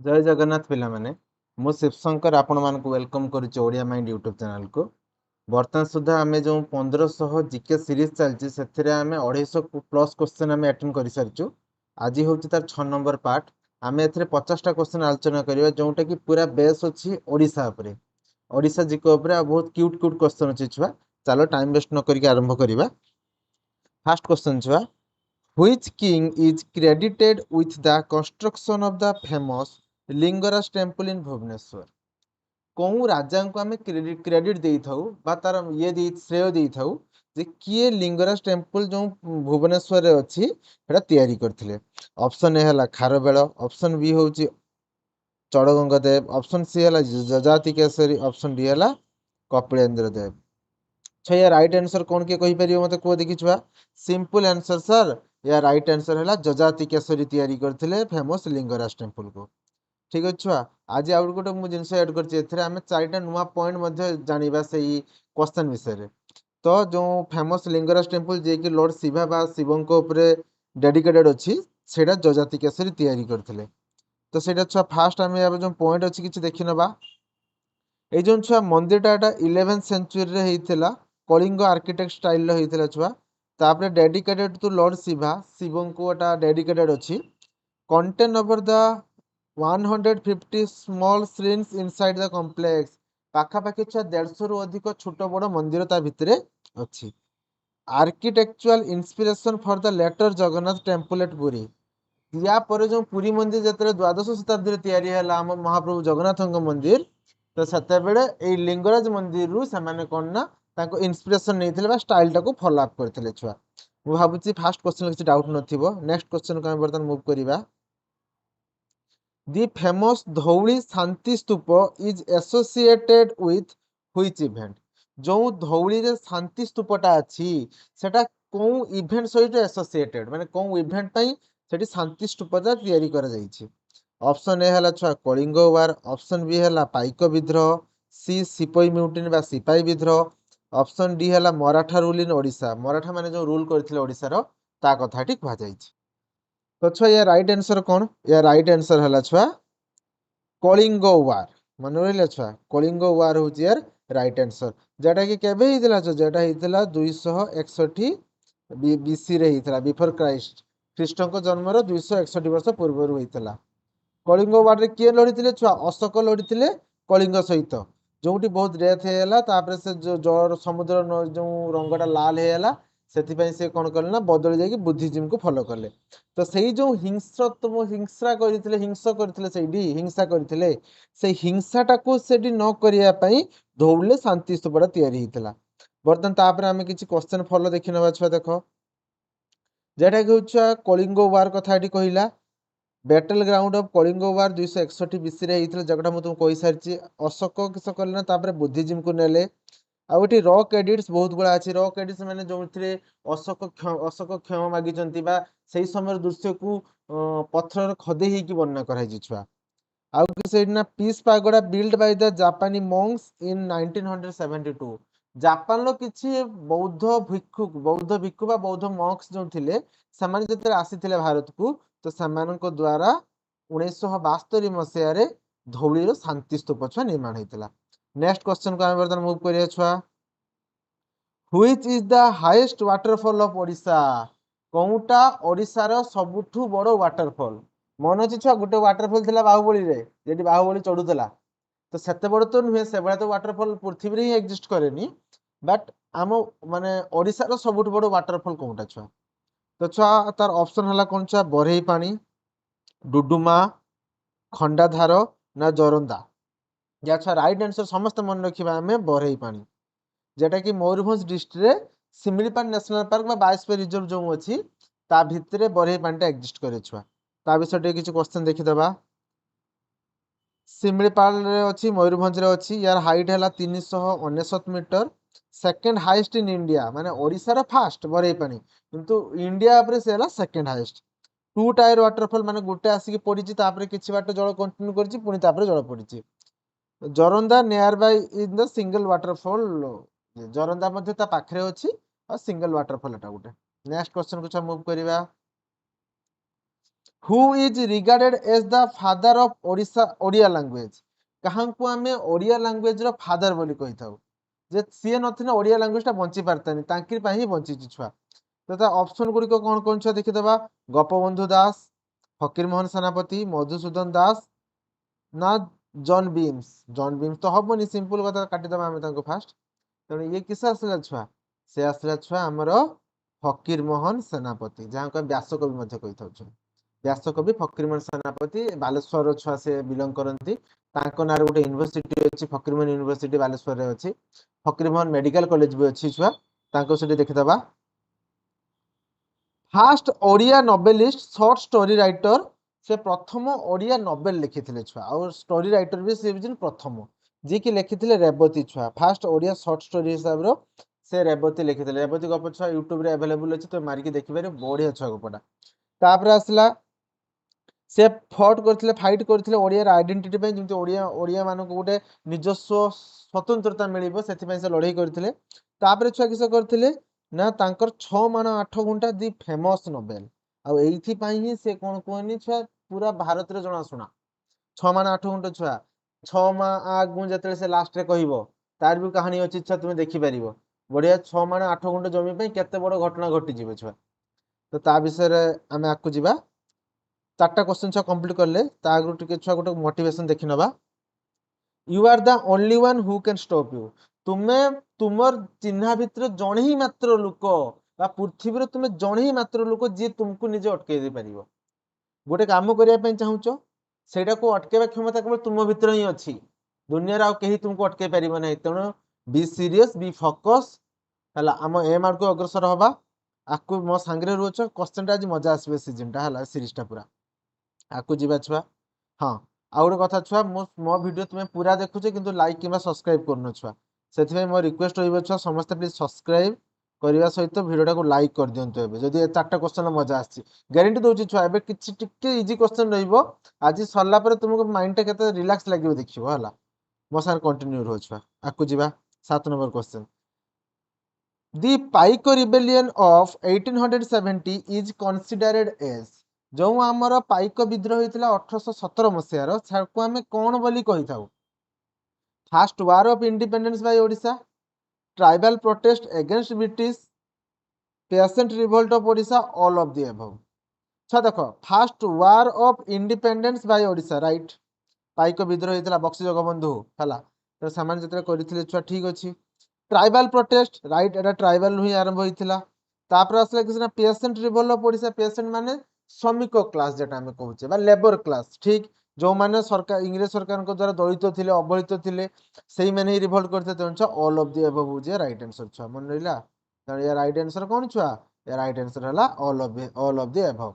जय जगन्नाथ पिला माने मु शिवशंकर आपण मानक वेलकम करुच्ची ओडिया माइंड यूट्यूब चैनल को। बर्तमान सुधा आम जो 1500 जीके सीरीज चलती से आम 250 प्लस क्वेश्चन आम अटेंड कर सारी। आज हूँ तार 6 नंबर पार्ट। आम ए 50टा क्वेश्चन आलोचना करवा जोटा कि पूरा बेस अच्छी ओडिशा उपरे ओडिशा जीके उपरे बहुत क्यूट क्यूट क्वेश्चन अच्छी छुआ। चलो टाइम वेस्ट न करके आरंभ करवा। फर्स्ट क्वेश्चन छुआ, which king is credited with the construction of the famous Lingaraj temple in Bhubaneswar? कौन राजा को आम क्रेडिट दे थाउ बा तार ये श्रेय दे थाउ जे किए लिंगराज टेम्पल जो भुवनेश्वर अच्छी सेटा तैयारी करथिले। ऑप्शन ए हला खारबेल, ऑप्शन बी होची चड़गंगा देव, ऑप्शन सी हला जजाति केसरी, ऑप्शन डी हला कपिलेंद्र देव। अच्छा या राइट आंसर कौन के कहि परियो मते को देखि छुआ? सिंपल आंसर सर, या राइट आंसर हला जजाति केसरी तैयारी करथिले फेमस लिंगराज टेम्पल को। ठीक अच्छे छुआ, आज आउ गोटे मुझे जिनस एड कर आम 4टा नुआ पॉइंट जाना से क्वेश्चन विषय। तो जो फेमस लिंगराज टेम्पल जे कि लॉर्ड शिवा बा शिवंक उपरे डेडिकेटेड अच्छी से जजाति केसरी तैयारी करथिले। तो सेटा छुआ फास्ट आम जो पॉइंट अच्छी किसी देखि नबा। ये जो छुआ मंदिरटा 11th सेंचुरी रे हेइथिला, कलिंग आर्किटेक्ट स्टाइल रो हेइथिला छुआ। तापरे डेडिकेटेड टू लॉर्ड शिवा, शिवंक एटा डेडिकेटेड अच्छी। Contain over the 150 small shrines inside the complex, पाखापाखि छुआ 150 रु अधिक छोट बड़ मंदिर ता भितरे अच्छी। Architectural inspiration for the later Jagannath temple at Puri, या पर जो पुरी मंदिर जतरे द्वादश शताब्दी तैयारी है आम महाप्रभु जगन्नाथ मंदिर, तो सेते बेले ए लिंगराज मंदिर रु सेमाने कोन ना ताको इंस्पिरेशन नैथिले बा स्टाइल टाको फॉलो अप करथिले छुआ। मु भाबुची फास्ट क्वेश्चन किसी डाउट नथिबो। नेक्स्ट क्वेश्चन को हम बर्तन मूव करिवा। The famous Dhauli Shanti Stupa is associated with which event? जो धौली रे शांति स्तूपटा अछि सेटा कोन इवेंट सहित एसोसिएटेड, माने कोन इवेंट पई सेठी शांति स्तूपटा तैयारी करा जाईछि। ऑप्शन ए हला छुआ कलिंग वार, ऑप्शन बी हला पाइक विद्रोह, सी सिपाही म्यूटिन बा सिपाही विद्रोह, ऑप्शन डी हला मराठा रूल इन ओडिशा, मराठा माने जो रूल करथिले ओडिसा रो ता कथाटी कहा जाईछि। तो छुआ या राइट आंसर कौन? या राइट आंसर हला छुआ कलिंग वार। मन रहिला छुआ, कलिंग वार होची यार राइट आंसर। जेटा कि केबे हितला छुआ? जेटा हितला 261 बीसी रे हितला, बिफोर क्राइस्ट, ख्रीष्ट को जन्म रो 261 वर्ष पूर्व रो हितला। कलिंग वार रे किए लड़ीथिले छुआ? अशोक लड़ीथिले कलिंग सहित, जोटी बहुत डेथ हेला। तापर से जो समुद्र जो रंगटा लाल हेला, ସେଥିପାଇଁ ସେ କ'ଣ କଲେ ନା ବଦଳି ଯାଇକି ବୁଦ୍ଧିଜିମ୍କୁ ଫଲୋ କଲେ। ତ ସେଇ ଯୋଉ ହିଂସ୍ର କରିଥିଲେ ସେଇଠି ହିଂସା କରିଥିଲେ, ସେଇ ହିଂସାଟାକୁ ସେଠି ନ କରିବା ପାଇଁ ଧଉଳିରେ ଶାନ୍ତି ସ୍ତୂପଟା ତିଆରି ହେଇଥିଲା। ବର୍ତ୍ତମାନ ତାପରେ ଆମେ କିଛି କ୍ୱେଶ୍ଚନ ଫଲୋ ଦେଖି ନେବା ଛୁଆ। ଦେଖ, ଯେଟା କି ହଉଛି କଳିଙ୍ଗ ୱାର କଥା ଏଠି କହିଲା। Battle ground of Kalinga war 261 BC रे ହେଇଥିଲା, जगटा ମୁଁ तुमको कहि सारिछि। अशोक किस कले ना तापर बुद्धिजिम को नेले। आउ एठी रॉक एडिट्स बहुत गुड़ा अछि। रॉक एडिट्स माने जोथिरे अशोक क्षमा मागिचंती बा सेही समय दृश्य को पत्थर खदे ही की वर्णना कराई छि छुआ। आउ कि सेना peace pagoda build by the Japanese monks in 1972। Japan लो किछि बौद्ध भिक्षु बा बौद्ध मॉन्क्स जो थिले समान जते आसीथिले भारत को, तो सेमानक द्वारा 1972 मसिया रे धौली रो शांति स्तूप छुआ निर्माण हेतिला। नेक्स्ट क्वेश्चन को हम बर्तन मूव करिया छुआ। Which is the highest waterfall of Odisha? कोउटा ओडिशा रो सबुठु बड़ो वाटरफॉल? मन अछि छुआ, गोटे वाटरफॉल थिला बाहुबली रे, जेटी बाहुबली चढ़ुतला। तो सेते बड़ तो नुहे, से बड़ा तो वाटरफॉल पृथ्वी रे ही एग्जिस्ट करेनी। बट आम माने ओडिशा रो सबुठु बड़ो वाटरफॉल कोउटा छुआ? तो छुआ तार ऑप्शन हला कोन छुआ? बरही पानी, डुडुमा, खंडाधार ना जोरंदा। या छुआ राइट आंसर समस्त मन रखिबा हमें बरही पानी, जेटा कि मयूरभंज डिस्ट्रिक्ट रे सिमिलीपाल नेशनल पार्क बा बायोस्फीयर रिजर्व जो अछि ता भितरे बरही पानीटा एग्जिस्ट करे छुआ। ता विषय किछि क्वेश्चन देखि दबा। सिमिलीपाल रे अछि, मयूरभंज रे अछि। यार हाइट हला 369 metre, second highest in India. माने ओडिसा रो फर्स्ट बरही पानी, किंतु इंडिया ऊपर से हला second highest. Two tier waterfall माने गुटे आसिक पड़िछि, तापर किछि बाट जल कंटिन्यू करछि, पुनी तापर जल पड़िछि। Joranda near by in the single waterfall, Joranda मध्ये ता पाखरे अछि और सिंगल वाटरफॉल एटा गुटे। नेक्स्ट क्वेश्चन को छ मूव करिवा। Who is regarded as the father of Odisha Odia language काहांकु आमे ओडिया लैंग्वेज रो फादर बोली कहि थाउ जे सीए नथिने ओडिया लैंग्वेज ता बंची पारतानी तांकी पई ही बंची छुआ तो ऑप्शन गुडी को कोन छुआ देखि देबा गोपबंधु दास फकीर मोहन सेनापति मधुसूदन दास ना जॉन बीम्स तो हबनी सिंपल कथा काटी देबा आमे तांको फास्ट तेणु ये किस आसला छुआ से आसला छुआ हमर फकीर मोहन सेनापति जहाँ को व्यासकवि मध्य कहि थाउ व्यासकवि फकीर मोहन सेनापति बालेश्वर छुआ से बिलोंग करती नाँ गोटे यूनिवर्सिटी अच्छी फकीर मोहन यूनिवर्सिटी बालेश्वर रे अच्छी फकीर मोहन मेडिकल कॉलेज भी अच्छी छुआ से देखिदबा first Odia novelist short story writer से प्रथम ओडिया नोवेल लिखिथिले छुआ और स्टोरी राइटर भी से बिजन प्रथम जी की लिखिथिले रेवती छुआ फास्ट ओडिया शॉर्ट स्टोरी हिसाब रो से रेवती लिखिथिले रेवती गप छुआ यूट्यूब रे अवेलेबल अछि तो मारिकी देखि पारे बढ़िया छुआ गपटा तापर आसला से फट करथिले फाइट करथिले ओडिया आइडेंटिटी पे जेमति ओडिया ओडिया मानको गोटे निजस्व स्वतंत्रता मिलिबो सेति पे से लड़ाई करथिले तापर छुआ किस करथिले ना तांकर 6 मान 8 घंटा दी फेमस नोवेल आ एथि पई ही से कोन कोनी छुआ पूरा भारत रे जणा सुना 6 मान 8 घंटा छुआ 6 मा आगु जतले से लास्ट रे कहिबो तार भी कहानी अछि छुआ तुमे देखि परिबो बढ़िया 6 मान 8 घंटा जमी पे केते बड़ घटना घटी जिवो छुआ तो ता विषय रे आमे आकु जिबा 4टा क्वेश्चन छुआ कंप्लीट करले ता आगु टिके छुआ गोटे मोटिवेशन देखि नबा you are the only one who can stop you तुमे तुमर चिन्हा भितर जण ही मात्र लोक बा पृथ्वी रे तुमे जण ही मात्र लोक जे तुमको निजे अटके दे परिबो गोटे काम करिया पे चाहूचो सेटा को अटकेबा क्षमता केवल तुम भितर ही अछि दुनिया रे आ केही तुमको अटके परिबो नै तेणु बी सीरियस बी फोकस हला हम एम आर को अग्रसर हबा आकु मो सांगरे रुचो क्वेश्चन टा आज मजा आसबे सीजन टा हला सीरीज टा पूरा आकु जीवा छुआ हाँ आउ गोटे कथा छुआ मो वीडियो तुम पूरा देखुचे किंतु लाइक किंबा सब्सक्राइब करनो छुआ सेथिबे मो रिक्वेस्ट होइबो छुआ समस्त प्लीज सब्सक्राइब करबा सहित वीडियो को लाइक कर दियंतु एबे जदी 4टा क्वेश्चन मजा आछि गारंटी दोछि छुआ एबे किछि टिके इजी क्वेश्चन रहइबो आज सरला पर तुमको माइंड टा केते रिलैक्स लागिबो देखिबो हला मो सार कंटिन्यू रहो छुआ आकु जीवा 7 number question The Paiko rebellion of 1870 is considered as जो आमर पाइक विद्रोह होता 1817 मसीहार को आम कौन बोली कही था first war of independence by Odisha tribal protest against British peasant revolt of Odisha all of the above अच्छा देखो first war of independence by Odisha right Paika विद्रोह होता बक्सी जगबंधु है तो सामान जो करते छुआ ठीक अच्छे ट्राइबल प्रोटेस्ट राइट एटा ट्राइबल ही आरंभ होइथिला तापर आसला किछना peasant revolt of Odisha peasant माने श्रमिक क्लास जेटा हमें कहूचे बा लेबर क्लास ठीक जो माने सरकार इंग्रेज सरकार को द्वारा दलित थिले अवहेलित थिले सेही माने ही रिवोल्ट करते तेनछा ऑल ऑफ द अबव जे राइट आंसर छुआ मन रहिला त या राइट आंसर कोन छुआ या राइट आंसर हला ऑल ऑफ द अबव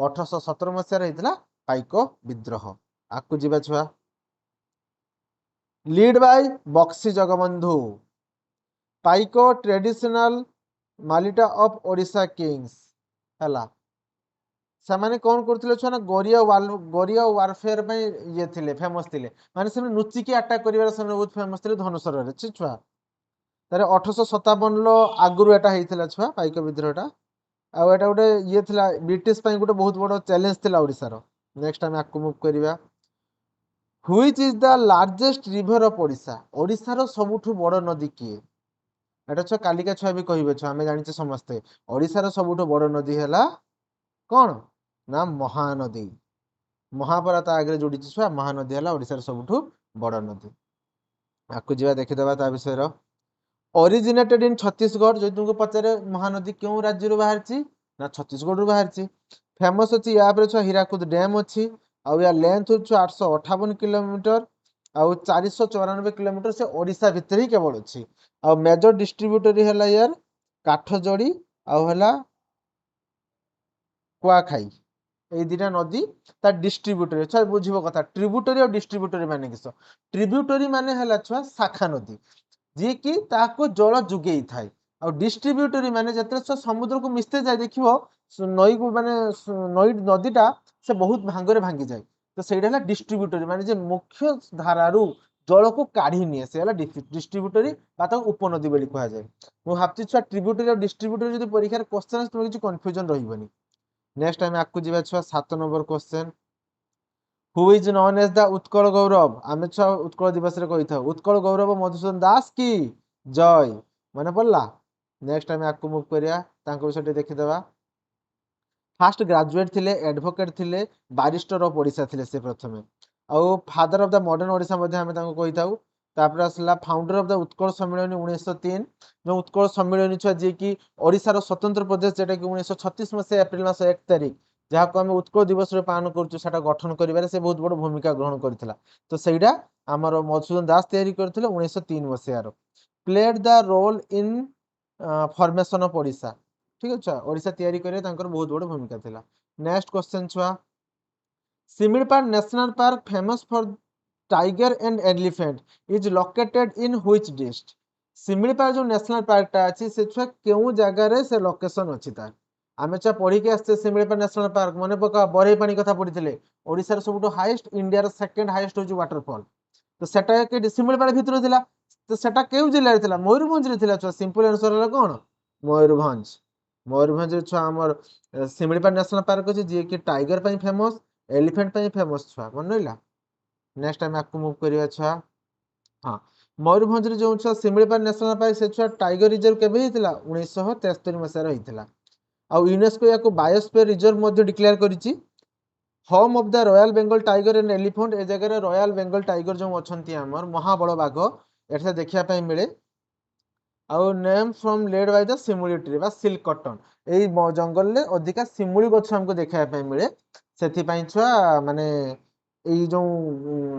1817 मसिया रहितला पाइको विद्रोह आकु जीवा छुआ lead by Bakshi Jagabandhu Paika traditional militia of Odisha kings हला सेमाने कौन करथिले छुआ ना गोरिया वारफेयर में ये थिले फेमस थिले माने से नुचिकी अटैक करिवार समय बहुत फेमस थिले धनुषर रे छुआ तारे 1857 लो आगुरु एटा हेइथिला छुआ पाइको विद्रोहटा आ एटा गोटे ये थिला ब्रिटिश पई गोटे बहुत बड़ चैलेंज थिला ओडिसा रो नेक्स्ट टाइम आकु मूव करिवा which is the largest river of Odisha Odisha रो सबुठु बड़ नदी किए एटा छुआ कालिका छुआ भी कहबे छुआ हमें जानिचे समस्ते ओडिसा रो सबुठु बड़ नदी हैला कौन ना महानदी महाभारत आगे जोड़ी छुआ महानदी है ओडिशार सबुठु बड़ नदी आकु जीवा देखिदेबा ता विषय ओरिजिनेटेड इन छत्तीसगढ़ जो तुमको पचारे महानदी क्यों राज्य रू बाहर ना छत्तीसगढ़ रू बाहर फेमस अच्छी या छुआ हीराकुद डैम अच्छी आउ या लेंथ हो 858 किलोमीटर आउ 494 किलोमीटर से ओडिशा भितर ही केवल अच्छी आउ मेजर डिस्ट्रीब्यूटर है यार काठजोड़ी आउ है कुआखाई ये दुटा नदी ता डिस्ट्रीब्यूटरी छुआ बुझिबो कथा ट्रिब्यूटरी और डिस्ट्रीब्यूटरी माने किस ट्रिब्यूटरी माने हला छुआ शाखा नदी जी कि ताको जल जुगेई थाए और डिस्ट्रीब्यूटरी माने जतरे छुआ समुद्र को मिसते जाए देखिबो नई को माने नई नदीटा से बहुत भांगरे भांगी जाए तो सेटा हला डिस्ट्रीब्यूटरी माने जे मुख्य धारारू जल को काढ़ी निए से हला डिस्ट्रीब्यूटरी बा ताको उपनदी बोली कहा जाए मु भाबती छुआ ट्रिब्यूटरी और डिस्ट्रीब्यूटरी जदी परीक्षा रे क्वेश्चन तुम किछ कंफ्यूजन रहिबनी नेक्स्ट टाइम आपको जीवा छुआ 7 number question who is known as the Utkal Gaurav आमे छुआ उत्कल दिवस रे कहि था उत्कल गौरव मधुसूदन दास की जय माने पड़ला नेक्स्ट टाइम आपको मूव करिया तांको विषय देखि देबा फास्ट ग्रेजुएट थिले एडवोकेट थिले बारिस्टर ऑफ ओडिशा थिले से प्रथमे आउ father of the modern Odisha मध्ये हमें तांको कहि थाउ तापर आसला फाउंडर ऑफ द उत्कल सम्मेलन 1903 जो उत्कल सम्मेलन छुआ जे कि ओडिशा रो स्वतंत्र प्रदेश जेटा कि 1936 मसे अप्रैल मास 1 तारिख जहाँ को हमें उत्कल दिवस रे पालन करछु सेटा गठन करिबारे से बहुत बड़ भूमिका ग्रहण करथिला तो सेइडा हमर मधुसूदन दास तयारी करथिले 1903 मसे यार played the role in formation of Odisha ठीक अच्छा ओडिशा तयारी करे तांकर बहुत बड़ भूमिका थिला नेक्स्ट क्वेश्चन छुआ Similipal national park famous for tiger and elephant is located in which district Similipal जो नेशनल पार्क टा अछि से छुआ केउ जगह रे से लोकेशन अछि ता आमे छुआ पढ़ी के आस्ते सिमिलपाल नेशनल पार्क मने पका बरे पानी कथा पढ़िथिले ओडिसा रो सबटो हाईएस्ट इंडिया रो सेकंड हाईएस्ट होजु वाटरफॉल तो सेटा के सिमिलपाल भितर थिला तो सेटा केउ जिल्ला रे थिला मयूरभंज रे थिला छुआ सिंपल आंसर होला कोन मयूरभंज मयूरभंज छुआ हमर सिमिलपाल नेशनल पार्क अछि जे कि टाइगर पई फेमस एलिफेंट पई फेमस छुआ मन रहिला नेक्स्ट टाइम आपको मूव करिया छुआ हां मयूरभंज रे जो छुआ सिमिलपाल नेशनल पार्क से छुआ टाइगर रिजर्व केबे हितला 1973 मसिया रे हितला आ यूनेस्को याको बायोस्फीयर रिजर्व मध्ये डिक्लेयर करिछि home of the royal Bengal tiger and elephant ए जगह रे रॉयल बेंगल टाइगर जो अछंती हमर महाबड़ बाघ एठा देखिया पई मिले आउ name from led by the simuli tree बा सिल्क कॉटन एई जंगल ले अधिका सिमुली गछ हमको देखा पई मिले सेथि पई छुआ माने एई जो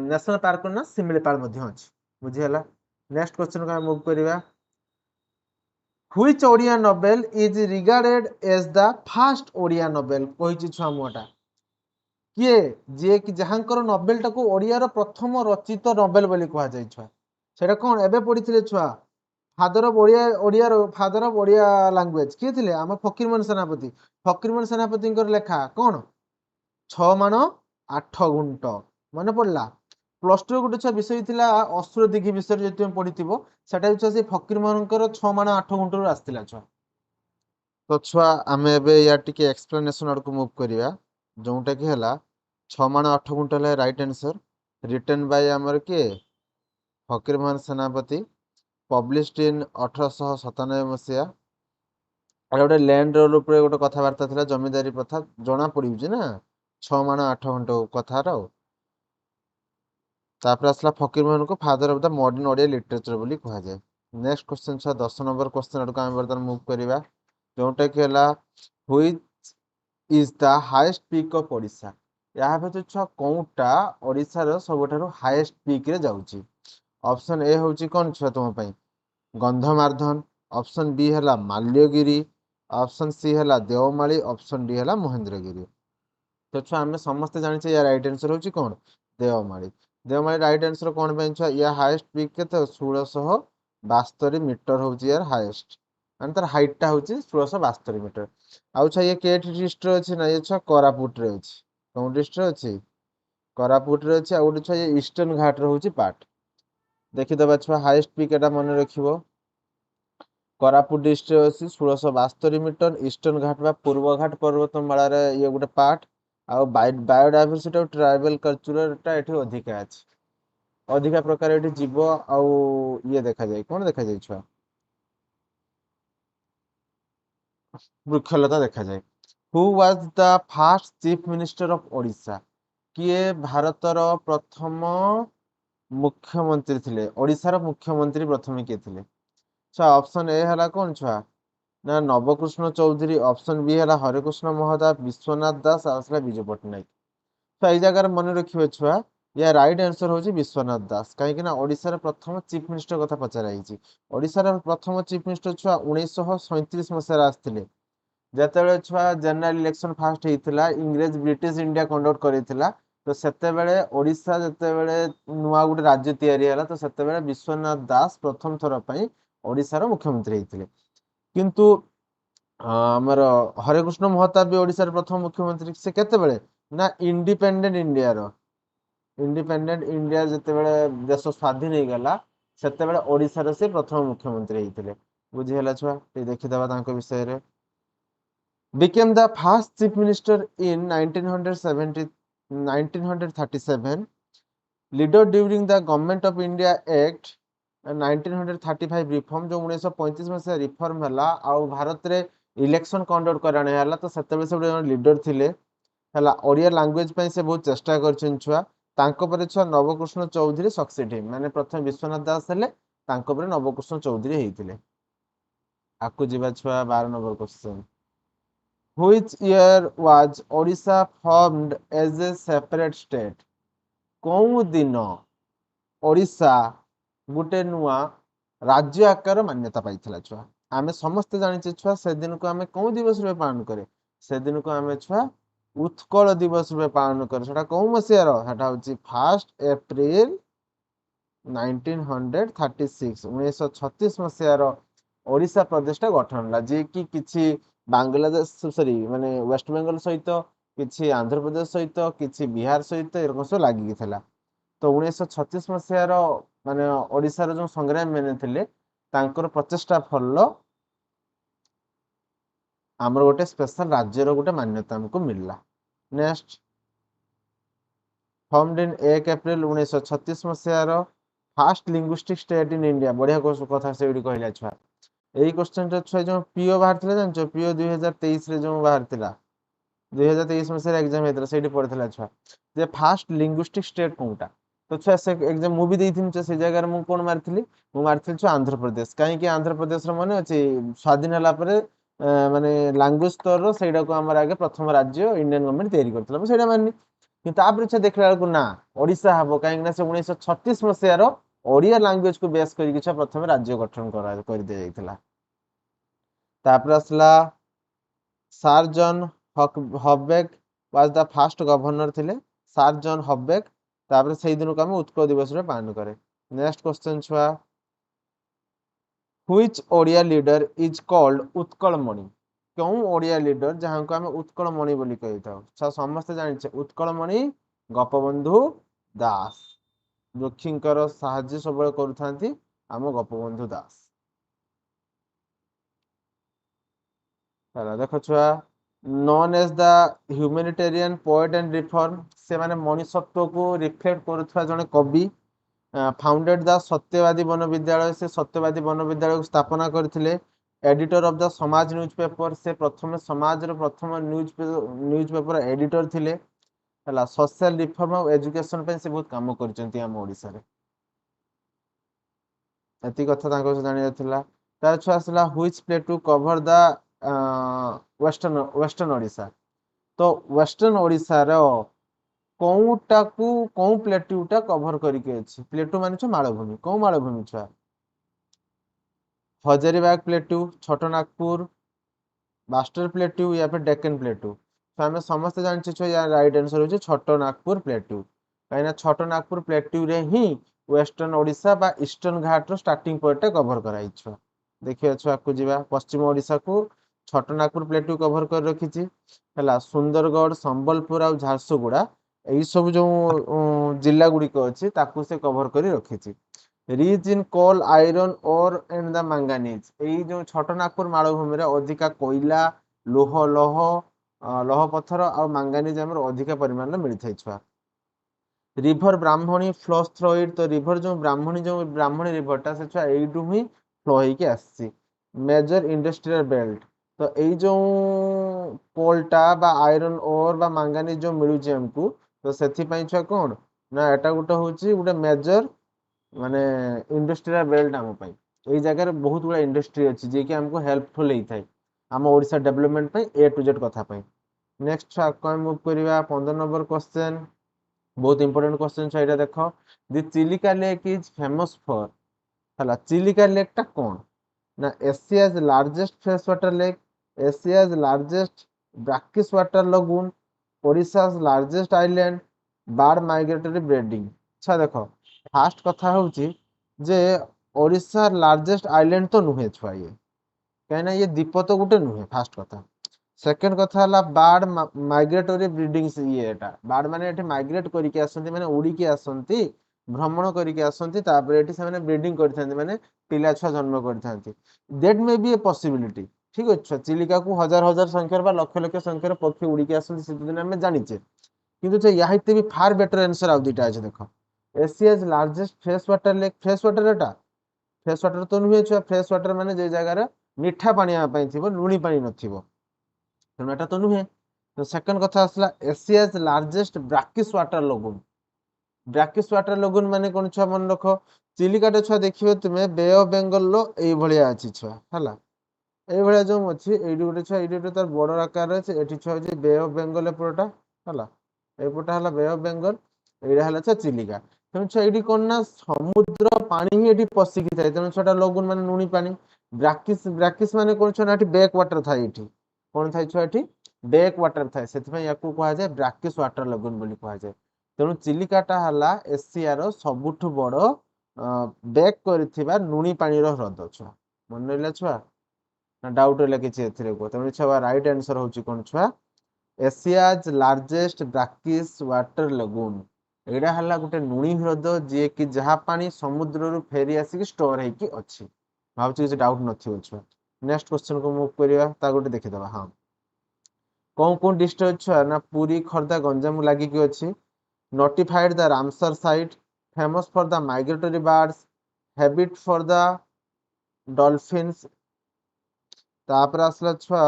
नेशनल पार्क ना सिमिलीपाल मध्ये अछि बुझी हला नेक्स्ट क्वेश्चन का मूव करिवा which Odia novel is regarded as the first Odia novel कहिछि छुआ मोटा किए जे कि जहांकर नोवेल टाको ओडिया रो प्रथम रचित नोवेल बोली कहा जाय छुआ सेटा कोन एबे पढिथिले छुआ father of Odia father of Odia language किए थिले हम फकीरमोहन सेनापति फकीरमोहन सेनापति लेखा कौन 6 8 गुंट मन पड़ला प्लस टू गोटे छुआ विषय थिला असुर दिघी विषय जे तुम पढ़िथिबो सेटा छुआ से फकीरमोहनकर 6 8 गुंट रु आस्तिला छुआ तो छुआ आमे एबे या टिके एक्सप्लेनेशन आड़ को मूव करिया जोंटा कि हला 6 8 गुंट ले राइट आंसर रिटन बाय हमर के फकीरमोहन सेनापति पब्लिश्ड इन 1897 मसिया आर गोटे लैंड रोल ऊपर गोटे कथबार्ता थिला जमींदारी प्रथा जना पड़िउछि ना 6 8 घंटा कथार तापर आसला फकीरमोहन को father of the modern Odia literature बोली कहा जाए नेक्स्ट क्वेश्चन छा 10 नंबर क्वेश्चन आड़ को हम बर्तन मूव करिवा जोंटा कि हला which is the highest peak of Odisha या भे छुआ कोउटा ओडिशा रो सबठारो हाईएस्ट पीक रे जाउछि ऑप्शन ए होउछि कोन छुआ तुम पई गंधमार्धन ऑप्शन बी है माल्यगिरी ऑप्शन सी है देवमाली ऑप्शन डी है महेंद्रगिरी तो छुआ आम समस्ते जानी या राइट आंसर हूँ कौन देवमाली देवमाली राइट आंसर कौन पे छुआ या हाईएस्ट पीक के 1672 मीटर हूँ यार हाईएस्ट मान तार हाइटा हूँ 1672 मीटर आउ छुआ ये के डिस्ट्रिक्ट अच्छी ना ये छुआ कोरापुट रे अच्छी कौन डिस्ट्रिक्ट अच्छी कोरापुट रे अच्छी आ गोटे छुआ ये ईस्टर्न घाट रे हूँ पार्ट देखिदबा छुआ हाईएस्ट पीक एटा मन रखिबो कोरापुट डिस्ट्रिक्ट अच्छी 1672 मीटर ईस्टर्न घाट बा पूर्व घाट पर्वतमाला रे ये गोटे पार्ट आ बायोडायवर्सिटी और ट्राइबल कल्चर एठी अधिका अछि अधिका प्रकार एठी जीव आ ये देखा जाय कोन देखा जाय छुआ वृक्षलता देखा जाए who was the first chief minister of Odisha किए भारतर प्रथम मुख्यमंत्री थिले ओडिशार मुख्यमंत्री प्रथम किए थिले छुआ ऑप्शन ए हला कोन छुआ ना नवकृष्ण चौधरी ऑप्शन बी है हरिकृष्ण महोदय विश्वनाथ दास आसला विजु पट्टनायक तो ये जगह मन रखिए छुआ या राइट आंसर हूँ विश्वनाथ दास कहीं ओडिशार प्रथम चीफ मिनिस्टर कथा पचार ओडिशार प्रथम चीफ मिनिस्टर छुआ 1937 मसीह आसते जिते छुआ जनरल इलेक्शन फास्ट होता इंग्रेज ब्रिटिश इंडिया कंडक्ट करता तो सेतेबेले ओडिशा जितेबेले नुआ गोटे राज्य तैयारी तो सेतेबेले विश्वनाथ दास प्रथम थर पर ओडिशार मुख्यमंत्री होते किंतु आमर हरिकृष्ण महताब भी ओडिशार प्रथम मुख्यमंत्री से केतेबेले ना इंडिपेंडेंट इंडिया जितेबेले देश स्वाधीन हो गला सेतेबेले ओडिशार से प्रथम मुख्यमंत्री होते बुझीगला छुआ देखिदबा विषय रे became the first chief minister in 1937, leader during the Government of India Act 1935 reform जो 1935 मसीहा रिफॉर्म है भारत रे इलेक्शन कंडक्ट कराने है तो सेतेबे से लीडर थिले है ओडिया लैंग्वेज पे से बहुत चेष्टा करछन छुआ तांको परे छुआ नवकृष्ण चौधरी सक्सेड हिम माने प्रथम विश्वनाथ दास हेले तांको परे नवकृष्ण चौधरी हेइतिले आकु जिबा छुआ 12 number question which year was Odisha formed as a separate state कोउ दिन ओडिशा गुटे नुआ राज्य आकार मान्यता पाइथिला छुआ आमे समस्त जानिचे छुआ से दिन को आमे कोउ दिवस रे पालन करे से दिन को आमे छुआ उत्कल दिवस रे पालन करे सेटा कोउ मसियार सेटा होची 1 एप्रिल 1936 1936 मसियार ओडिशा प्रदेश टा गठन होला जे कि किछि बांग्लादेश सॉरी माने वेस्ट बेंगल सहित किछि आंध्र प्रदेश सहित किछि बिहार सहित एरकम सब लागि थिला तो 1936 मसियार माने ओडिशा रो जो संग्राम मेने थिले तांकर प्रचेष्टा फल आमर गोटे स्पेशल राज्य रो गोटे मान्यता हमको मिलला नेक्स्ट फॉर्मड इन 1 एप्रिल 1936 मसियार first linguistic state in India बढ़िया कथा से कहला छुआ यही क्वेश्चन छुआ जो पीओ बाहर थिला जानछो पीओ 2023 रे जो बाहर थिला 2023 मसियार एग्जाम हेतला सेठी पड़थिला छुआ जे फास्ट लिंग्विस्टिक स्टेट कोनटा तो छुआ से एग्जाम मु भी देथिम छुआ से जगह मु कोन मारथिली मु मारथिल छुआ आंध्र प्रदेश काहे कि आंध्र प्रदेश रो माने अछि स्वाधीन हला परे माने लैंग्वेज स्तर रो सेडा को हमर आगे प्रथम राज्य इंडियन गवर्नमेंट तयारी करथिला मु सेडा माननी किंतु तापर छे देखला को ना ओडिशा हबो काहे ना से 1936 मसियार ओडिया लैंग्वेज को बेस करी कि प्रथम राज्य गठन कर दे जाइथिला तापर असला sir John Hubback was the first governor थिले सर जॉन हॉबेक तापर सेही दिन को हम उत्कल दिवस रे पालन करे नेक्स्ट क्वेश्चन छुआ which Odia leader is called Utkal Mani क्यों ओडिया लीडर जहां को हम उत्कल मणि बोली कहिताउ छ समस्त जानि उत्कल मणि गोपबंधु दास दुखींकर साहाय्य सबले करूथांती आम गोपबंधु दास चला देखो छुआ known as the humanitarian poet and reform से माने मनुष्यत्व को रिफ्लेक्ट करूथवा जने कवि फाउंडेड द सत्यवादी वन विद्यालय से सत्यवादी वन विद्यालय को स्थापना करथिले एडिटर ऑफ द समाज न्यूज़पेपर से प्रथम समाज रो प्रथम न्यूज़पेपर एडिटर थिले हला सोशल रिफॉर्म और एजुकेशन पे से बहुत काम करचंती हम ओडिसा रे एति कथा तांको से जानि थिला तार छु आसला which play to cover the western Odisha तो वेस्टर्न ओडिसा रो कोउटा को कोउ प्लेट्यूटा कवर करके अछि प्लेटू माने छ मालभूमि कोउ मालभूमि छ हजारीबाग प्लेटू छोटो नागपुर बास्टर प्लेट्यू या फिर डेक्कन प्लेट्यू तो हमें समस्त जानछि छ या राइट आंसर होछि छोटो नागपुर प्लेट्यू काइना छोटो नागपुर प्लेट्यू रे ही वेस्टर्न ओडिसा बा ईस्टर्न घाट रो स्टार्टिंग पॉइंट कवर कराई छ देखियो छ आकु जिबा पश्चिम ओडिसा को छोटो नागपुर प्लेट्यू कवर कर रखिछि हला सुंदरगढ़ संबलपुर और झारसुगुड़ा एई सब जो जिल्ला गुडी को अछि ताकू से कवर करी रखिछि रिच इन कोल आयरन और एंड द मैंगानीज एई जो छोटो नागपुर मालभूमि रे अधिका कोयला लौह पत्थर और मैंगानीज हमर अधिका परिमाण में मिलथै छुआ river Brahmani flows through it तो रिवर जो ब्राह्मणी रिवर ता से छुआ एइडू ही फ्लो हेके आसी मेजर इंडस्ट्रियल बेल्ट तो एई जो कोलटा बा आयरन और बा मैंगानीज जो मिलु जे हमकु तो सेथि पई छुआ कोन ना एटा गुटे होची गुटे मेजर माने इंडस्ट्रियल बेल्ट हम पई एई जगह रे बहुत बड़ा इंडस्ट्री अछि जे कि हमको हेल्पफुल हेई थाई हम ओडिसा डेवलपमेंट पई ए टू जेड कथा पई नेक्स्ट छुआ कोन मूव करिवा 15 नंबर क्वेश्चन बहुत इंपोर्टेंट क्वेश्चन छ एटा देखो the Chilika lake is famous for हला चिलिका लेक टा कोन ना Asia's largest fresh water lake Asia's largest brackish water lagoon Odisha's largest island bird migratory breeding अच्छा देखो फास्ट कथा होची जे ओडिसा लार्जेस्ट आइलैंड तो नुहे छुआ ये कहना ये द्वीप तो गुटे नुहे फास्ट कथा सेकंड कथा हला बर्ड माइग्रेटरी ब्रीडिंग से ये एटा बर्ड माने एठी माइग्रेट करिके आसंती माने उड़ी के आसंती भ्रमण करिके आसंती तापर एठी से माने ब्रीडिंग करथांती माने पिला छुआ जन्म करथांती that may be a possibility ठीक अच्छे चिलिका को हजार हजार संख्यार बा लक्ष लक्ष संख्यार पक्षी उड़िकी आसती शीत दिन आम जाचे किंतु या भी फार बेटर आंसर आउ दुईटा अच्छे देख Asia's largest fresh water lake fresh water एटा फ्रेश वाटर तो नुहे छुआ फ्रेश वाटर माने जे जगार मीठा पानी थी लुणी पानी नथिबो तेणु एटा तो नुहे तो सेकंड कथा आसला एशियाज लार्जेस्ट ब्राकिश वाटर लगुन ब्राकिश वाटर लगुन माने कौन छुआ मन रख चिलिकाटे छुआ देखिए तुम्हें बे ऑफ बेंगल रो एई भलिया अछि छुआ हला एई भलिया जो अछि एडी गोटे छुआ एडी गोटे तार बड़ आकार अछि एठी छुआ अछि बे ऑफ बेंगल एपटा हला एपटा हला बे ऑफ बेंगल एइडा हला छुआ चिलिका तेणु छुआ एडी कोन ना समुद्र पानी ही एडी पसिकी थाए तेणु छुआ लगुन माने लुणी पानी ब्राकिश ब्राकिश माने कोन छुआ ना एठी बैक वाटर थाए एठी कोन थाए छुआ एठी बैक वाटर थाए सेति याकू कहा जाए ब्राकिश वाटर लगुन बोली कहा जाए तेणु चिलिकाटा हला एशियार सबुठु बड़ बैक करथिबा लुणी पानी रो ह्रद छुआ मन रहिला छुआ ना डाउट रहिला किछि एथिरे को तेणु छुआ राइट आंसर होची कोन छुआ एशियाज लार्जेस्ट ब्राकिश वाटर लगुन एडा हला गोटे लुणी ह्रद जे कि जहा पानी समुद्र रु फेरी आसी स्टोर हेकी अछि भाबछु किछि डाउट नथिबो छुआ नेक्स्ट क्वेश्चन को मूव करिया ता गोटे देखि दबा हां कौन डिस्ट्रिक्ट छुआ ना पुरी खर्दा गंजाम लागि कि अछि notified the Ramsar site, famous for the migratory birds, habit for the dolphins. तापर आसला छुआ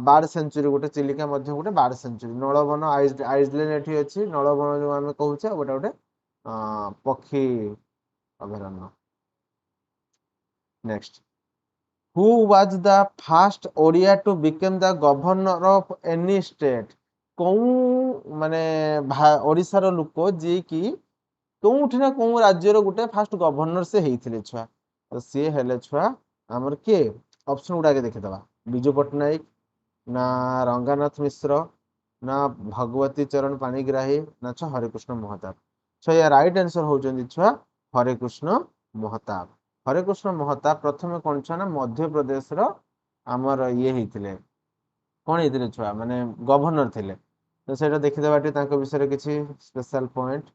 बार्ड सेंचुरी गोटे चिलिका मध्य गोटे बार्ड सेंचुरी नलबन आइसलैंड एठी अछि नलबन जो आमे कहूचे गोटे गोटे पक्षी अभयारण्य next who was the first Odia to become the governor of any state कौन माने ओडिसा रो लोक जे कि कोउठी ना को राज्यर गोटे फास्ट गवर्नर से हेइथिले छुआ तो से हेले छुआ हमर के ऑप्शन गुडा के देखि दबा बिजू पटनायक ना रंगानाथ मिश्र ना भगवती चरण पाणिग्राही ना छ हरिकृष्ण महताब छो या राइट आंसर होचंदी छुआ हरिकृष्ण महताब हरिकृष्ण महताब प्रथमे कोन छ ना मध्य प्रदेश रो हमर ये हेइथिले कोन हेइथिले छुआ माने गवर्नर थिले तो सेटा देखि दबाटी तांको विषय किछि special point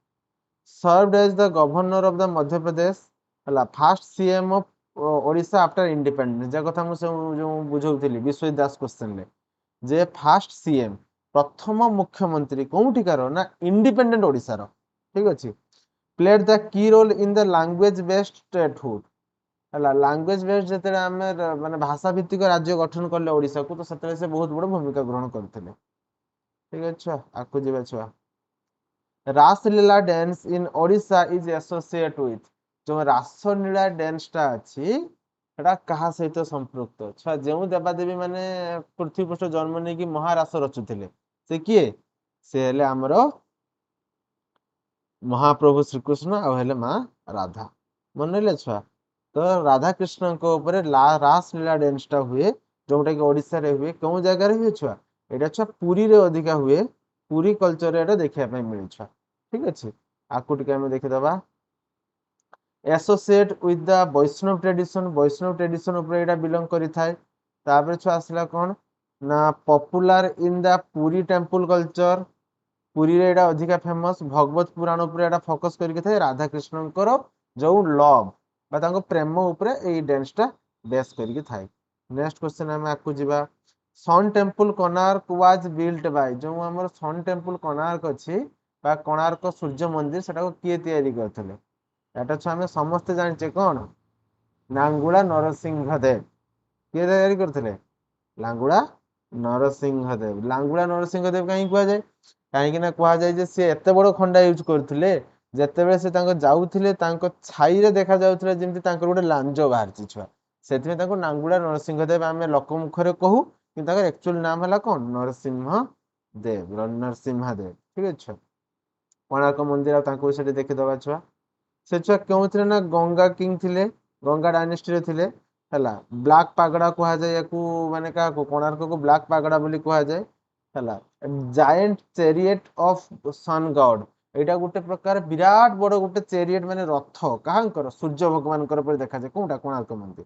served as the governor of the Madhya Pradesh हला first CM of Odisha after independence जे कथा मु जो बुझौथिली विश्वजित दास क्वेश्चन ले जे फर्स्ट सीएम प्रथम मुख्यमंत्री कोउठिकार ना इंडिपेंडेंट ओडिशा रो ठीक अछि played the key role in the language based statehood हला लैंग्वेज बेस्ड जते हम माने भाषा भित्तिक राज्य गठन करले ओडिशा को तो सतरे से बहुत बड़ भूमिका ग्रहण करथिले ठीक अछि आकु जेबा छुआ Raslila dance in Odisha is associate with जो रासलीला डांस टा अछि एटा कहा सहित संपृक्त छुआ जेउ देवादेवी माने पृथ्वी पृष्ठ जन्म नै कि महारास रचुथिले से किए से हेले हमरो महाप्रभु श्री कृष्ण आ हेले मां राधा मन ले छुआ तो राधा कृष्ण को ऊपर रासलीला डांस टा हुए जोटा कि ओडिशा रे हुए कोन जगह रे हुए छुआ एटा छुआ पुरी रे अधिका हुए पुरी कल्चर रे एटा देखिया पय मिल छुआ ठीक अछि आकु टिके हम देखि दबा associate with the Vaishnav tradition ऊपर एटा बिलोंग करि थाए तापर छुआ आसला कोन ना popular in the Puri temple culture Puri रे एटा अधिका फेमस भगवत पुराण ऊपर एटा फोकस करिके थाए राधा कृष्ण को जो लव बा तांको प्रेम ऊपर एई डांस टा बेस करिके थाए नेक्स्ट क्वेश्चन हम आकु जिबा sun temple Konark was built by जो हमर सन टेंपल कोणार्क अछि बा कोणार्क सूर्य मंदिर सेटा को किए तयारी करथले एटा छ हमें समस्त जानचे कोन नांगुड़ा नरसिंह देव किए तयारी करथले लांगुड़ा नरसिंह देव लांगुड़ा नरसिंह देव कहीं कुआ जाय कहीं ना कुआ जाय जे से एते बड़ खंडा यूज करथले जेतेबेले से तांको जाउथिले तांको छाई रे देखा जाउथिले जेमति तांको गोटे लांजो बाहरची छुआ सेतमे तांको नांगुड़ा नरसिंह देव आमे लोकमुखरे कहू कि ताकर एक्चुअल नाम हला कोन नरसिंह देव नरसिंह देव ठीक अछि कोणार्क मंदिर तांको सेठी देखि दबा छुआ से छुआ केउथिले ना गंगा किंग थिले गंगा डायनेस्टी रे थिले हला ब्लैक पागड़ा कुआ जाय याकू माने का को कोणार्क को ब्लैक पागड़ा बोली कुआ जाय हला giant chariot of sun god एटा गोटे प्रकार विराट बड़ गोटे चैरियट माने रथ काहंकर सूर्य भगवान कर पर देखा जाय कोटा कोणार्क मंदिर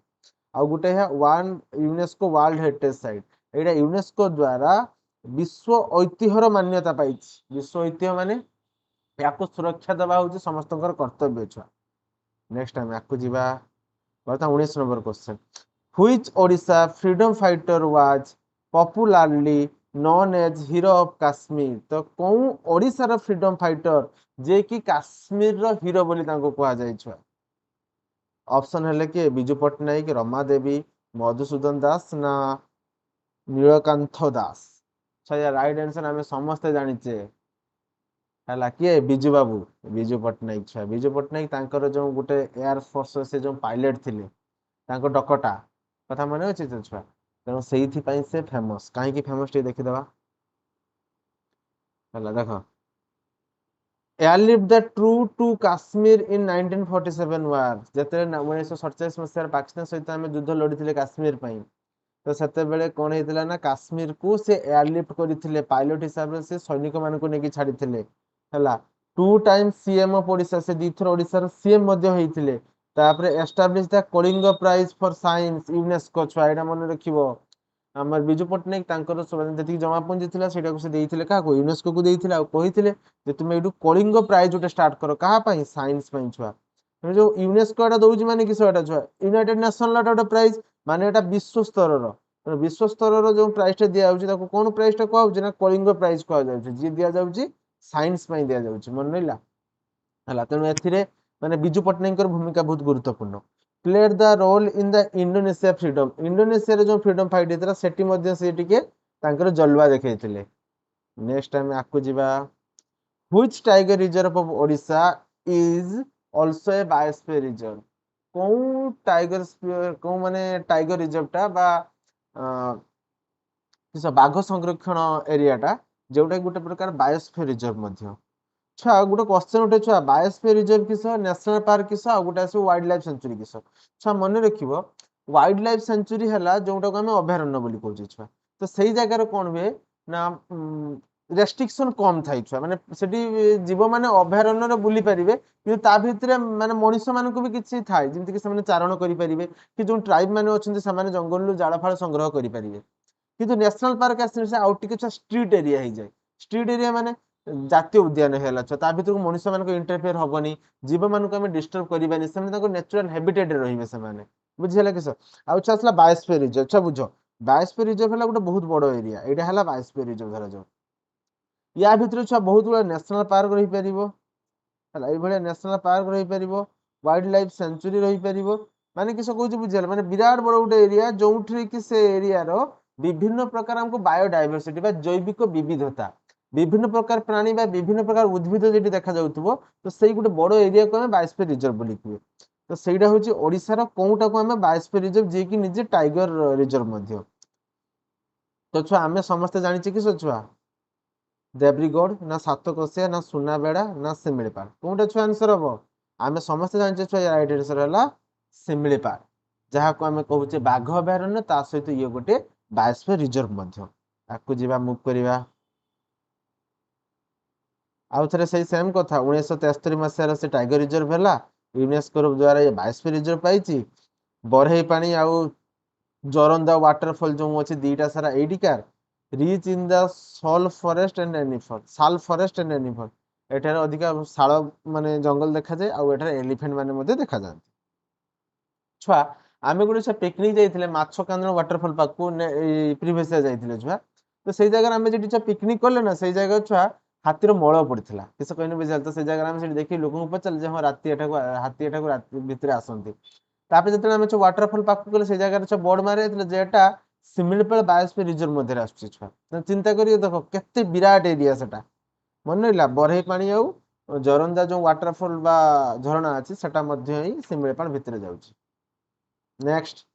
आ गोटे है one UNESCO world heritage site एटा यूनेस्को द्वारा विश्व ऐतिह्यर मान्यता पाइछि विश्व ऐतिह्य माने याको सुरक्षा दबा होची समस्तकर कर्तव्य छ नेक्स्ट टाइम याकू जिबा बता 19 number question Which Odisha freedom fighter was popularly known as Hero of Kashmir? तो कौन ओडिशा रो फ्रीडम फाइटर जे कि काश्मीर रो हीरो बोली तांको कुहा जाय छ? ऑप्शन हेले कि बिजू पट्टनायक, रमा देवी, मधुसूदन दास ना नीलकांथ दास। अच्छा राइट आंसर आमे समस्त जानिचे हैला किए बिजू बाबू बिजू पट्टनायक छुआ बिजू पट्टनायक तांकर जो गुटे एयर फोर्स से जो पायलट थिले तांको डकटा कथा मने अछि त छुआ तेणु ସେଇଥି ପାଇଁ ସେ ଫେମस କାହିଁକି ଫେମस ଟିକେ ଦେଖିଦବା ହେଲା ଦେଖ airlift the troop to Kashmir in 1947 war जेते 1947 मसिहार पाकिस्तान सहित आमे युद्ध लड़िथिले काश्मीर पई तो सेतेबेले कोन हेतिला ना काश्मीर को से एयरलिफ्ट करिथिले पायलट हिसाब रे से सैनिक मान को नेकी छाडिथिले ହେଲା two time CM of Odisha से दीथर ओडिशा रो सीएम मध्ये हेतिले तापरे establish the Kalinga prize for science UNESCO छुआ एटा मन रखिबो हमर बिजू पटनायक तांकर जति जमापुंजी थिला सेटा को से देइथिले का को यूनेस्को को देइथिले आ कहिथिले जे तुमे एडू कलिंग प्राइज उटे स्टार्ट करो कहा पई साइंस पई छुआ जो यूनेस्को एटा दउजी माने किस एटा छुआ यूनाइटेड नेशन ला एटा प्राइज माने एटा विश्व स्तर रो विश्व स्तर रो जो प्राइज टे दिया होउची ताको कोन प्राइज टे कहउ जे ना कलिंग प्राइज कहउ जाउची जे दिया जाउची साइंस पई दिया जाउची मन रहिला हला तेनु एथिरे माने बिजू पटनायकर भूमिका बहुत गुरुत्वपूर्ण played the role in the Indonesia रे जो फ्रीडम फाइट हेतरा सेटी मध्ये से टिके तांकर जलवा देखैथिले नेक्स्ट टाइम आकु जिबा which tiger reserve of Odisha is also a biosphere reserve cone tiger को माने टाइगर रिजर्व टा बा किस बाघ संरक्षण एरिया टा जोटा गुटे प्रकार बायोस्फीयर रिजर्व मध्ये छा गुटे क्वेश्चन उठे छुआ बायोस्फीयर रिजर्व किस नेशनल पार्क किस आ गुटे आसे वाइल्ड लाइफ सेंचुरी किस छा मन रखिबो वाइल्ड लाइफ सेंचुरी हला जोटा को हम अभयारण्य बोली कहू छुआ तो सही जगह रे कोन हुए ना रेस्ट्रिक्शन कम थाई छुआ माने सेठी जीव माने अभयारण्य रे बुली परिबे कि ता भितरे माने मनुष्य मान को भी किछि थाई जेंति कि से चारण करि परिबे कि जो ट्राइब माने अछंती से माने जंगल लु जाड़ा फाळ संग्रह करि परिबे किंतु नेशनल पार्क आसे से आउट टिके स्ट्रीट एरिया हो जाए स्ट्रीट एरिया माने जातीय उद्यान है ता भर मनुष्य मान इंटरफेयर हेनी जीव मान डिस्टर्ब करवानी से नेचुरल हैबिटेट रही से बुझीला किस आसला बायोस्फीयर रिजर्व अच्छा बुझ बायोस्फीयर रिजर्व है गोटे बहुत बड़ एरिया यहाँ है बायोस्फीयर रिजर्व धर जाओ या भितर छुआ बहुत गुड़ा नेशनल पार्क रही पार है नेशनल पार्क रही पार वाइल्ड लाइफ सेंचुरी रही पार माने किस कह बुझे माने विराट बड़ गोटे एरिया जो कि से एरिया रो विभिन्न प्रकार हमको बायोडाइवर्सिटी जैविक विविधता विभिन्न प्रकार प्राणी विभिन्न प्रकार उद्भिद जो देखा जाउथबो तो सही गोटे बड़ एरिया को हम बायोस्फीयर रिजर्व बोली कहे तो सहीटा हूँ ओडिशार कोउटा को हम बायोस्फीयर रिजर्व जे कि निजे टाइगर रिजर्व मध्य तो छुआ आमे समस्त जानिचे कि छुआ देब्रीगढ़ ना सातकोशिया ना सुनाबेड़ा ना शिमिलीपाल कोउटा छुआ आंसर हबो आमे समस्त जानिचे छुआ राइट आंसर हला शिमिलीपाल जहाँ को आमे कहूचे बाघ अभयारण्य ता सहित ये गोटे बायोस्फीयर रिजर्व मध्य आकु जीवा मूव करिवा आउ थे से सेम कथा 1973 मसीहार से टाइगर रिजर्व है यूनेस्को द्वारा ये बायोस्फीयर रिजर्व पाई बरहे पानी आउ जोरंदा वाटरफॉल जो अच्छे दीटा सारा एडिकार rich in the sal forest and animal sal forest and एनिफल एठार अधिका शाल माने जंगल देखा जाए आउ एठार एलिफेंट माने मध्य देखा जाते छुआ आमे गोटे छुआ पिकनिक जाइथिले माछो कांदन वाटरफॉल पाकू प्रीवियस जाइथिले छुआ तो सेई जगह आमे जेटी छुआ पिकनिक करले ना सेई जगह छुआ हाथीर मळ पड़ता किस कहने बुझाल तो से जगह आम देखिए लोक पचारे हाँ राति हाथी एटा राति भितर आसती तापर जो आम वाटरफॉल पाक गले से जगह बोर्ड मारे जेटा शिमिलीपाल बायोस्फीयर रिजर्व मध्य आसुआ चिंता करिए देख केते विराट एरिया सेटा मन रहा बरहे पानी आउ जोरंदा जो वाटरफॉल बा झरणा अच्छी सेटा मध्य ही शिमिलीपाल भितर जाउची next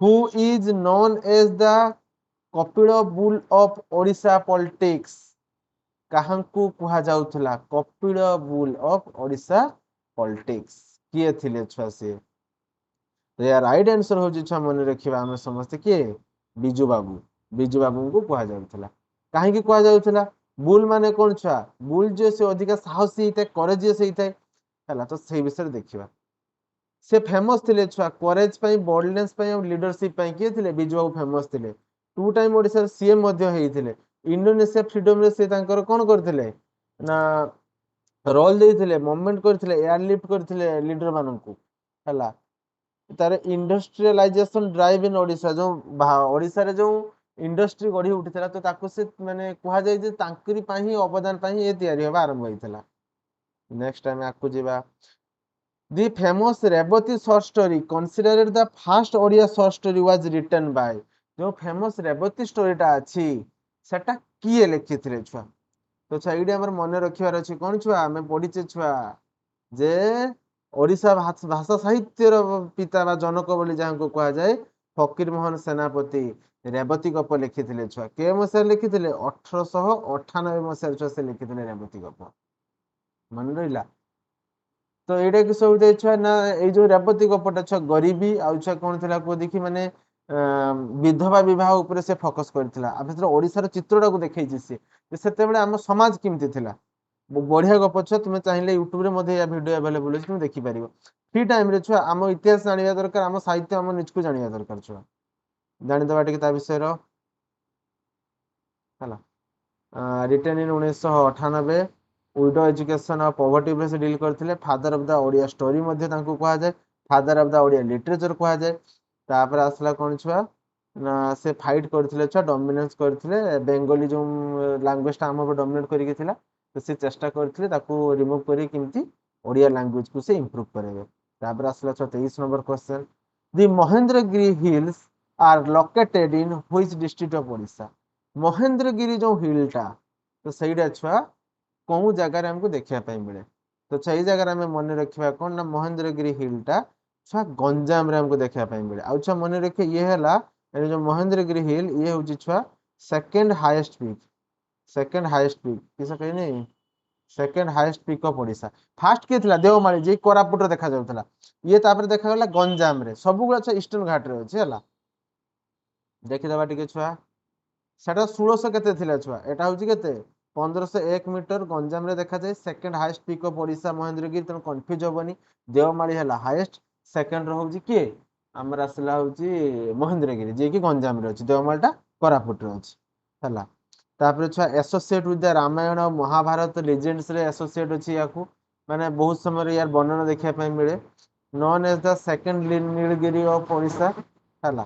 who is known as the Kapil bull of Odisha politics काहंकु कुहा जाउथला Kapil bull of Odisha politics किए थिले छुआ से तो यार राइट आंसर हो छुआ मन रखिबा हम समस्त किए बिजू बाबू को कुहा जाउथला काहे कि कुहा जाउथला बुल माने कोन छुआ बुल जे से अधिक साहसी हिते करेजियस हिते हला तो सही विषय देखिबा से फेमस थिले छुआ करेज पई बोल्डनेस पई और लीडरशिप पई किए थिले बिजू बाबू फेमस थिले टू टाइम ओडिसा सीएम मध्य हेइथिले इंडोनेशिया फ्रीडम रे से तांकर कोन करथिले ना रोल देइथिले मूवमेंट करथिले एयरलिफ्ट करथिले लीडर माननकु हला तार इंडस्ट्रियलाइजेशन ड्राइव इन ओडिशा जो ओडिशा रे जो इंडस्ट्री गढ़ी उठिଥିଲା तो ताको से माने कुहा जाय जे तांकरी पा ही अवदान पा ही ए तयारी होबा आरंभ होइଥିଲା। नेक्स्ट टाइम आकु जीवा The famous Revati short story considered the first Odia short story was written by जो famous रेवती स्टोरी टा अछि सेटा किए लिखिथिले छुआ तो छुआ एडी हमर मने रखिबार अछि कोन छुआ हमें पढिचे छुआ जे ओडिशा भाषा साहित्यर पिता बा जनक बोली जाहां को कहा जाए फकीर मोहन सेनापति रेवती गप लिखिथिले छुआ के मसे लिखिथिले 1898 मसे छुआ से लिखिथिले रेवती गप मन रहिला तो एटा कि सब दे छुआ ना ए जो रेवती गपटा छुआ गरीबी आ छुआ कोन थिला को देखि माने विधवा विवाह ऊपर से फोकस करथिला आ भितर ओडिसा रो चित्रटा को देखैछि से सेते बेले हम समाज केमति थिला बढ़िया गप छुआ तुमे चाहिले यूट्यूब रे मध्ये या वीडियो अवेलेबल अछि तुमे देखि परिबो फ्री टाइम रे छुआ हम इतिहास जानिबा दरकार हम साहित्य हम निज को जानिबा दरकार छुआ जानि दबा टिके ता विषय रो हला रिटर्न इन 1998 विडो एजुकेशन और पॉवर्टी पे से डील करथिले father of the Odia story मध्ये तांको कहा जाय father of the Odia literature कहा जाय तापर आसला कोन छुआ ना से फाइट करथिले छुआ डोमिनेंस करथिले बेंगली जो लैंग्वेज ता हम डोमिनेट करिके थिला तो से चेष्टा करथिले ताको रिमूव करी किमती ओडिया लैंग्वेज को से इंप्रूव करेबे तापर आसला 23 number question the Mahendragiri hills are located in which district of Odisha Mahendragiri जो हिलटा तो सहीटा छुआ कौन जगार हमको देखा मिले तो सही जगह आम मन रखा कौन ना महेंद्रगिरी हिलटा छुआ गंजाम हमको देखा मिले आउ छुआ मन रखिए ये है जो महेंद्रगिरी हिल ये हूँ छुआ सेकंड हाईएस्ट पीक किस कही नहीं second highest peak of Odisha fast किए थिला देवमाली जे कोरापुट देखा जाउथला ये तापर देखा गला गंजाम रे सब गुला छ ईस्टर्न घाट रे अछि हला देखि दबा टिके छुआ सेटा 1600 केते थिला छुआ एटा होची केते 1501 मीटर गंजाम रे देखा जाए second highest peak of Odisha Mahendragiri तन कंफ्यूज होबनी देवमाली हला हाईएस्ट सेकंड रो होची के हमर असला होची महेंद्रगिरी जे कि गंजाम रे अछि देवमाली टा कोरापुट रे अछि हला तापर छुआ एसोसिएट विथ द रामायण और महाभारत लेजेंड्स रे एसोसिएट अछि याकू माने बहुत समय रे यार वर्णन देखिया पय मिले known as the second Nilgiri of Odisha हला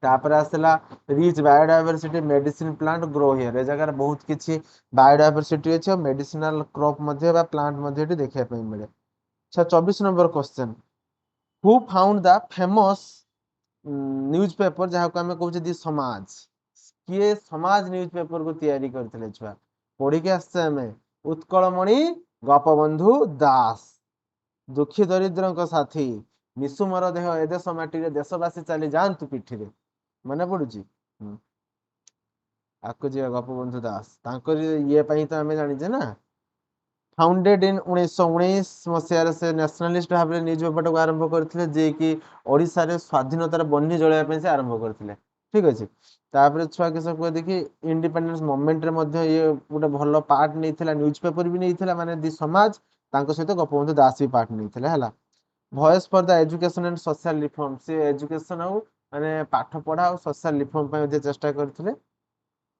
तापर आसला rich biodiversity medicine plant grow here ए जगह बहुत किछि बायोडायवर्सिटी अछि मेडिसिनल क्रॉप मध्ये बा प्लांट मध्ये एटी देखिया पय मिले अच्छा 24 number question who found the famous newspaper जहा को हमें कहउछे दी समाज किए समाज न्यूज़पेपर को तैयारी करथिले छुआ पढ़ी के आछे हमें उत्कलमणि गोपबंधु दास दुखी दरिद्र साथी मिसु मर देह ए देश माटी रे देशवासी चली जानतु पिठी रे मने पडुची आकु जी गोपबंधु दास तांकर ये पई तो हमें जानि जे ना फाउंडेड इन 1919 मसिया से नेशनलिस्ट भाव न्यूज पेपर को आरंभ करथिले जे कि ओडिसा रे स्वाधीनतार बन्ही जळया पे से आरंभ करथिले ठीक अछि तापर छुआ के सब को देखि इंडिपेंडेंस मूवमेंट रे मध्ये ये गोटे भलो पार्ट नैथिला न्यूज पेपर भी नैथिला माने दी समाज तांको सहित गोपबंधु दास भी पार्ट नैथिला हला voice for the education and social reform से एजुकेशन हो माने पाठ पढ़ा और सोशल रिफॉर्म पे मध्ये चेष्टा करथिले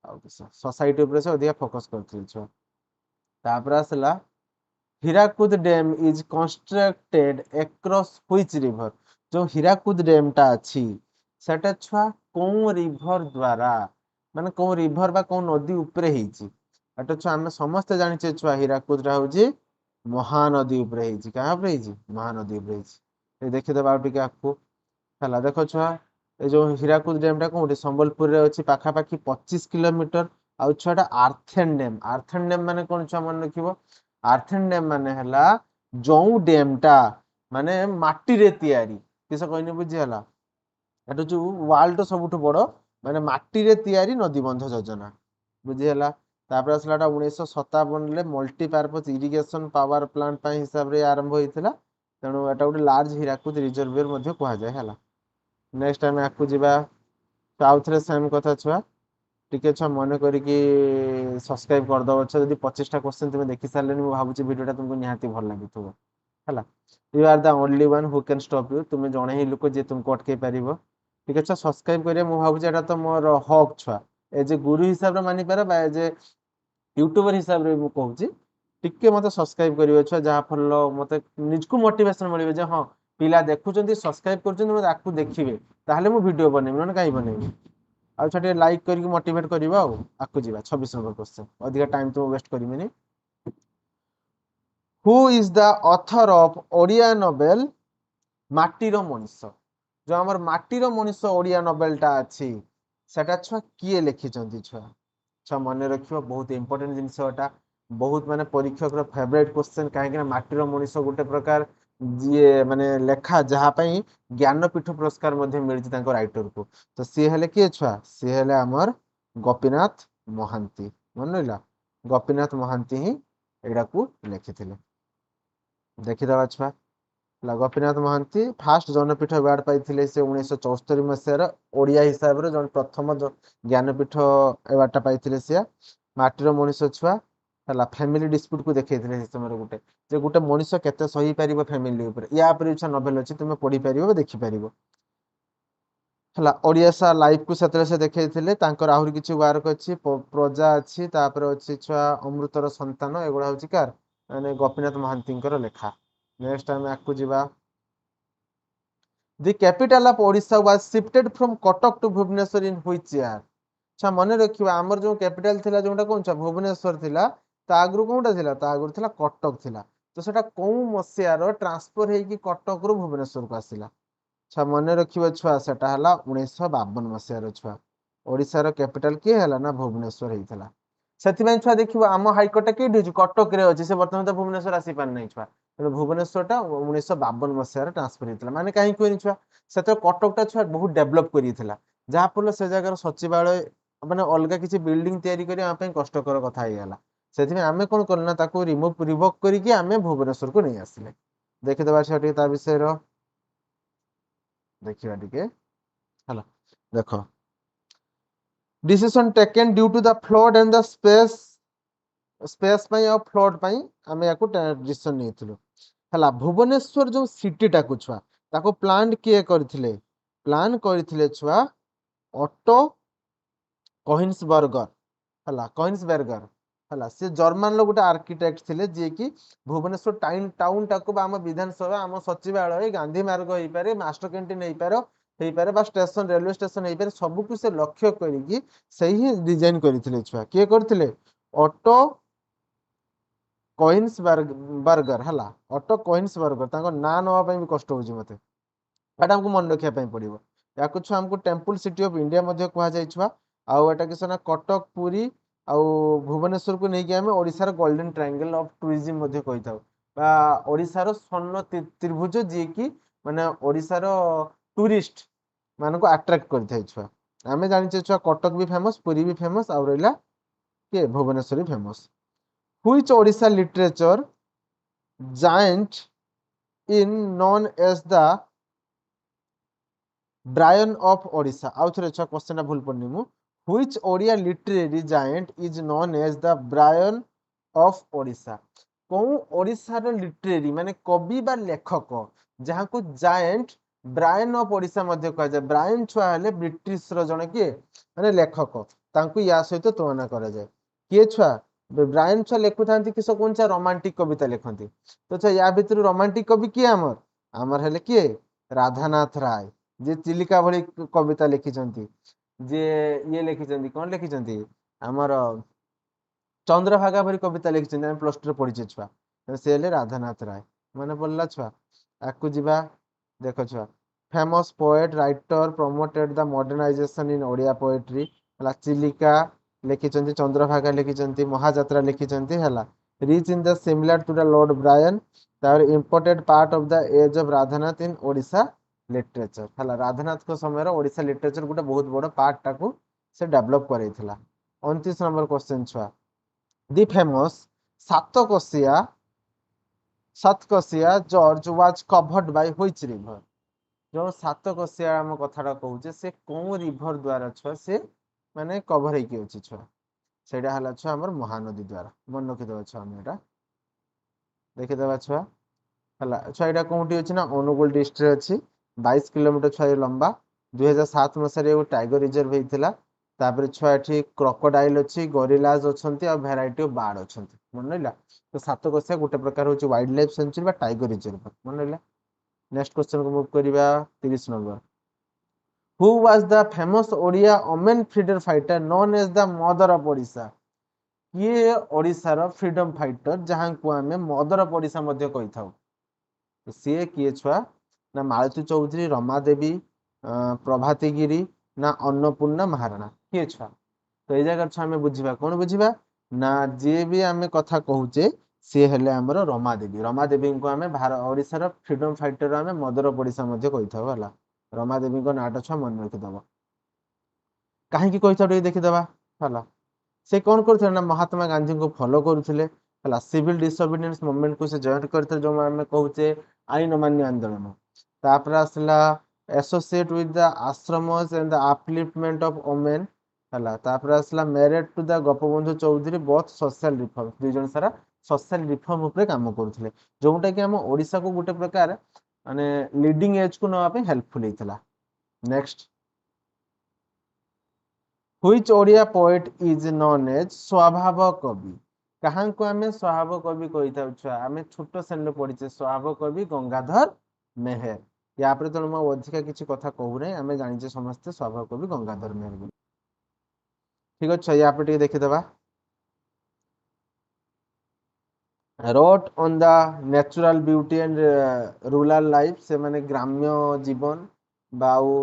आ सोसाइटी ऊपर से अधिक फोकस करथिले छुआ तापर आसला Hirakud dam is constructed across which river जो हीराकुद डैम टा अछि सेटा छुआ कोन रिवर द्वारा माने कोन रिवर बा कोन नदी ऊपर हेछि एटा छुआ हम समस्त जानि छे छुआ हीराकुद रा होछि महानदी ऊपर हेछि कहां ऊपर हेछि महानदी ऊपर हेछि ए देखि दबा टिके आपको हला देखो छुआ ए जो हीराकुद डैम टा कोठी संबलपुर रे अछि पाखा पाखी 25 किलोमीटर आउ छुआटा आर्थन डैम माने कोन छुआ मन रखिबो आर्थन डैम माने हला जोउ डैम टा माने माटी रे तयारी किस कहनी बुझी हला एटा जो वर्ल्ड सबुठ बड़ माने माटी रे तयारी नदी बंध योजना बुझी हला तापर असलाटा 1957 ले मल्टीपर्पज इरिगेशन पावर प्लांट पय हिसाब रे आरंभ होइथिला तेणु एटा गोटे लार्ज हीराकुद रिजर्वियर मध्ये कहा जाय हला नेक्स्ट टाइम आकु जिबा साउथ रे सेम कथा छुआ टिके छुआ मन करी कि सब्सक्राइब कर दो छ यदि 25 टा क्वेश्चन तुम देखि सारलेनी मु भाबुची वीडियो टा तुमको निहाती भल लागिथबो हला you are the only one who can stop you तुम जणे ही लोक जे तुमको अटके पारिबो ठीक है सब्सक्राइब करिया मु भाबुची एटा तो मोर हक छुआ एज ए गुरु हिसाब रे मानि पारे बा एज ए यूट्यूबर हिसाब रे मु कहूची टिके मते सब्सक्राइब करियो छुआ जहा फल मते निज को मोटिवेशन मिलिबे जे हां पिला देखुचंती सब्सक्राइब करचंती मते आकु देखिबे ताहले मु वीडियो बनेबी नने काई बनेबी आ छटे लाइक करके मोटिवेट करबा आकु जीवा 26 नंबर क्वेश्चन अधिक टाइम तो वेस्ट करबिनी who is the author of Odia novel Matira Manisha जो आमर माटीर मनीष ओडिया नोवेलटा अच्छी सेटा छुआ किए लिखिचंती छुआ छुआ मन रखियो बहुत इंपोर्टेंट जिनसटा बहुत माने परीक्षक फेवरेट क्वेश्चन कहीं माटीर मनीष गोटे प्रकार जी माने लेखा जहाँ ज्ञानपीठ पुरस्कार मिली राइटर को तो सी हेले किए छुआ सी हेले आमर गोपीनाथ महांती मन रहा गोपीनाथ महांती ही एटा को लिखिथिले देखिदवा छुआ गोपीनाथ महांती फास्ट जनपीठ अवार्ड पाई से 1974 मसीहार ओडिया हिसाब से जन प्रथम ज्ञानपीठ अवार्ड पाई सी माटीर मनीष छुआ है फैमिली डिस्प्यूट को देखते से समय गोटे जे गोटे मनीष केते सही पारिबो फैमिली ऊपर या पर इच्छा नोवेल अछि तुमे पढ़ी पारिबो देखि पारिबो हला ओडियासा लाइव को सेतरे से देखैथिले तांकर आहुरी किछि वर्क अछि प्रजा अछि तापर अछि छुआ अमृतर संतान एगुडा होछि कार माने गोपीनाथ महांतींकर लेखा नेक्स्ट टाइम आकु जिबा The capital of Odisha was shifted from Kotak to Bhubaneswar in which year? अच्छा मन रखिबा हमर जो कैपिटल थिला जोटा कोन छ भुवनेश्वर थिला ता आगरु कोनटा थिला ता आगरु थिला कटक थिला तो सेटा कोउ मसियार ट्रांसफर हेकी कटक रु भुवनेश्वर को आसिला अच्छा मन रखिबा छुआ सेटा हला 1952 मसियार छुआ ओडिसा रो कैपिटल के हला ना भुवनेश्वर हेइथला सेति छुआ देखिबा आम हाइकोर्ट के कटक रे अछि से वर्तमान तो भुवनेश्वर आसी पार नै छुआ भुवनेश्वरटा 1952 मसीह ट्रांसफर होता माने कहीं कहनी छुआ से कटकटा छुआ बहुत डेभलप करा जहाँफल से जगार सचिवालय माने अलग किसी बिल्डिंग तैयारी करने कष्टकर कथा होगा से आम कौन करूँ रिवोक करके आम भुवनेश्वर को नहीं आसिले देखीदे छुआ विषय देखा टे है देख decision taken due to the flood and the space flood आम या डिसीजन नहीं है भुवनेश्वर जो सिटीटा को छुआ ताको प्लान किए करथिले प्लान करथिले छुआ ऑटो कोहिन्सबर्गर हला कोहिन्सबर्गर हला से जर्मन लो गोटे आर्किटेक्ट थिले जे कि भुवनेश्वर टाउन टाको आम विधानसभा आम सचिवालय गांधी मार्ग हो पारे मास्टर कैंटीन हो पारे बा स्टेशन रेलवे स्टेशन हो पारे सब को से लक्ष्य करिकी सही डिजाइन करथिले छुआ किए करथिले ऑटो कोहिन्सबर्गर हला ऑटो कोहिन्सबर्गर ताको ना नवा भी कष्ट होची मते एटा हमको मन रखिया पई पड़िबो याकु छु हमको टेंपल सिटी ऑफ इंडिया मध्ये कुहा जाय छुआ आउ एटा किसना कटक पुरी आउ भुवनेश्वर को नेकी हमें ओडिसा रो गोल्डन ट्रायंगल ऑफ टूरिज्म मध्ये कहिताउ बा ओडिसा रो स्वर्ण त्रिभुज जे कि माने ओडिसा रो टूरिस्ट मानको अट्रैक्ट करथाय छुआ आमे जानि छे छुआ कटक भी फेमस पुरी भी फेमस आउ रहला के भुवनेश्वर भी famous Which Odisha literature giant in known as the Brian of Odisha? आउ थरे अच्छा क्वेश्चन भूल पड़नी मु Which Odia literary giant is known as the Brian of Odisha? कौन ओडिशा रो लिटरेरी माने कवि बा लेखक जहाँ को जायंट ब्रायन ऑफ ओडिशा मध्ये कहा जाय ब्रायन छुआ हेले ब्रिटिश रो जने के माने लेखक तांकु या सहित तुलना करा जाय किए छुआ ब्रायन छुआ लेखु थांती किस कौन सा रोमांटिक कविता लिखती तो छुआ या भितर रोमांटिक कवि किए आमर आमर हेले किए राधानाथ राय जे चिलिका भली कविता लिखिचंती जे ये लिखिचंती कौन लिखिचंती आमर चंद्रभागा भरी कविता लिखिचंती हम प्लस 2 रे पढिचे छुआ से हेले राधानाथ राय माने पड़ला छुआ आकु जिबा देखो छुआ famous poet writer promoted the modernisation in Odia poetry हला चिलिका लिखिचंती चंद्रभागा लिखिचंती महायात्रा लिखिचंती हला rich in the similar to the lord Byron तार imported part of the age of Radhanath in Odisha literature हला राधानाथ को समय रो ओडिशा लिटरेचर गोटे बहुत बड़ पार्ट टाको से डेवलप करैथिला 29 नंबर क्वेश्चन छुआ the famous Satkosia gorge was covered by which river जो सातकोशिया हम कथाटा कहूचे से कौ रिवर द्वारा छुआ से माने कवर हेकी अछि छुआ सेडा हला छुआ हमर महानदी द्वारा मन रखि देबा छुआ हम एटा देखि देबा छुआ हला छुआ एटा कोउटी अछि ना अनुगुल डिस्ट्रिक्ट अछि 22 किलोमीटर छुआ लंबा 2007 मसरे एगो टाइगर रिजर्व हेतिला तापर छुआ एठी क्रोकोडाइल अछि गोरिल्लाज अछंती आ वैरायटी ऑफ बार्ड अछंती मन रहिला तो सातकोशिया गोटे प्रकार होछि वाइल्ड लाइफ सेंचुरी बा टाइगर रिजर्व मन रहिला नेक्स्ट क्वेश्चन को मूव करिबा 30 number who was the famous Odia women freedom fighter known as the mother of Odisha किए ओडिशा रो फ्रीडम फाइटर जहां को हमें मदर ऑफ ओडिशा मध्ये कहि थाउ तो सी किए छुआ ना मालती चौधरी रमा देवी प्रभाती गिरी ना अन्नपूर्णा महाराणा किए छुआ तो ये जगह छुआ हमें बुझिबा कोन बुझिबा ना जे भी हमें कथा कहूचे सी हेले हमर रमा देवी को हमें ओडिशा रो फ्रीडम फाइटर हमें मदर ऑफ ओडिशा मध्ये कहि थाउ हला रमा देवी को नाटा छुआ मन रखि दबा काहे की कहि थाउ देखि दबा हला से कौन करथिले ना महात्मा गांधी को फॉलो करुथिले हला सिविल डिसोबीडियंस मूवमेंट को से जॉइन करथिले जो हमें कहूचे आईन अमान्य आंदोलन तापर आसला associate with the ashrams and the upliftment of women हला तापर आसला married to the Gopabandhu Choudhury both social reform दुई जन सारा सोशल रिफॉर्म ऊपर काम करथिले जोटा कि हम ओडिसा को गोटे प्रकार माने लीडिंग एज को नवा पे हेल्पफुल हेतला next Which Odia poet is known as Swabhaba Kabi कहाँ को आमे स्वभाव कवि कहि थाउ छुआ आमे छोट श्रेणी पढिचे स्वभाव कवि गंगाधर मेहर या पर तो म अधिका किछि कथा कहू नै आमे जानिचे समस्त स्वभाव कवि गंगाधर मेहर बोली ठीक अछि या पर टिके देखि दबा wrote on the natural beauty and rural life से माने ग्राम्य जीवन बाउ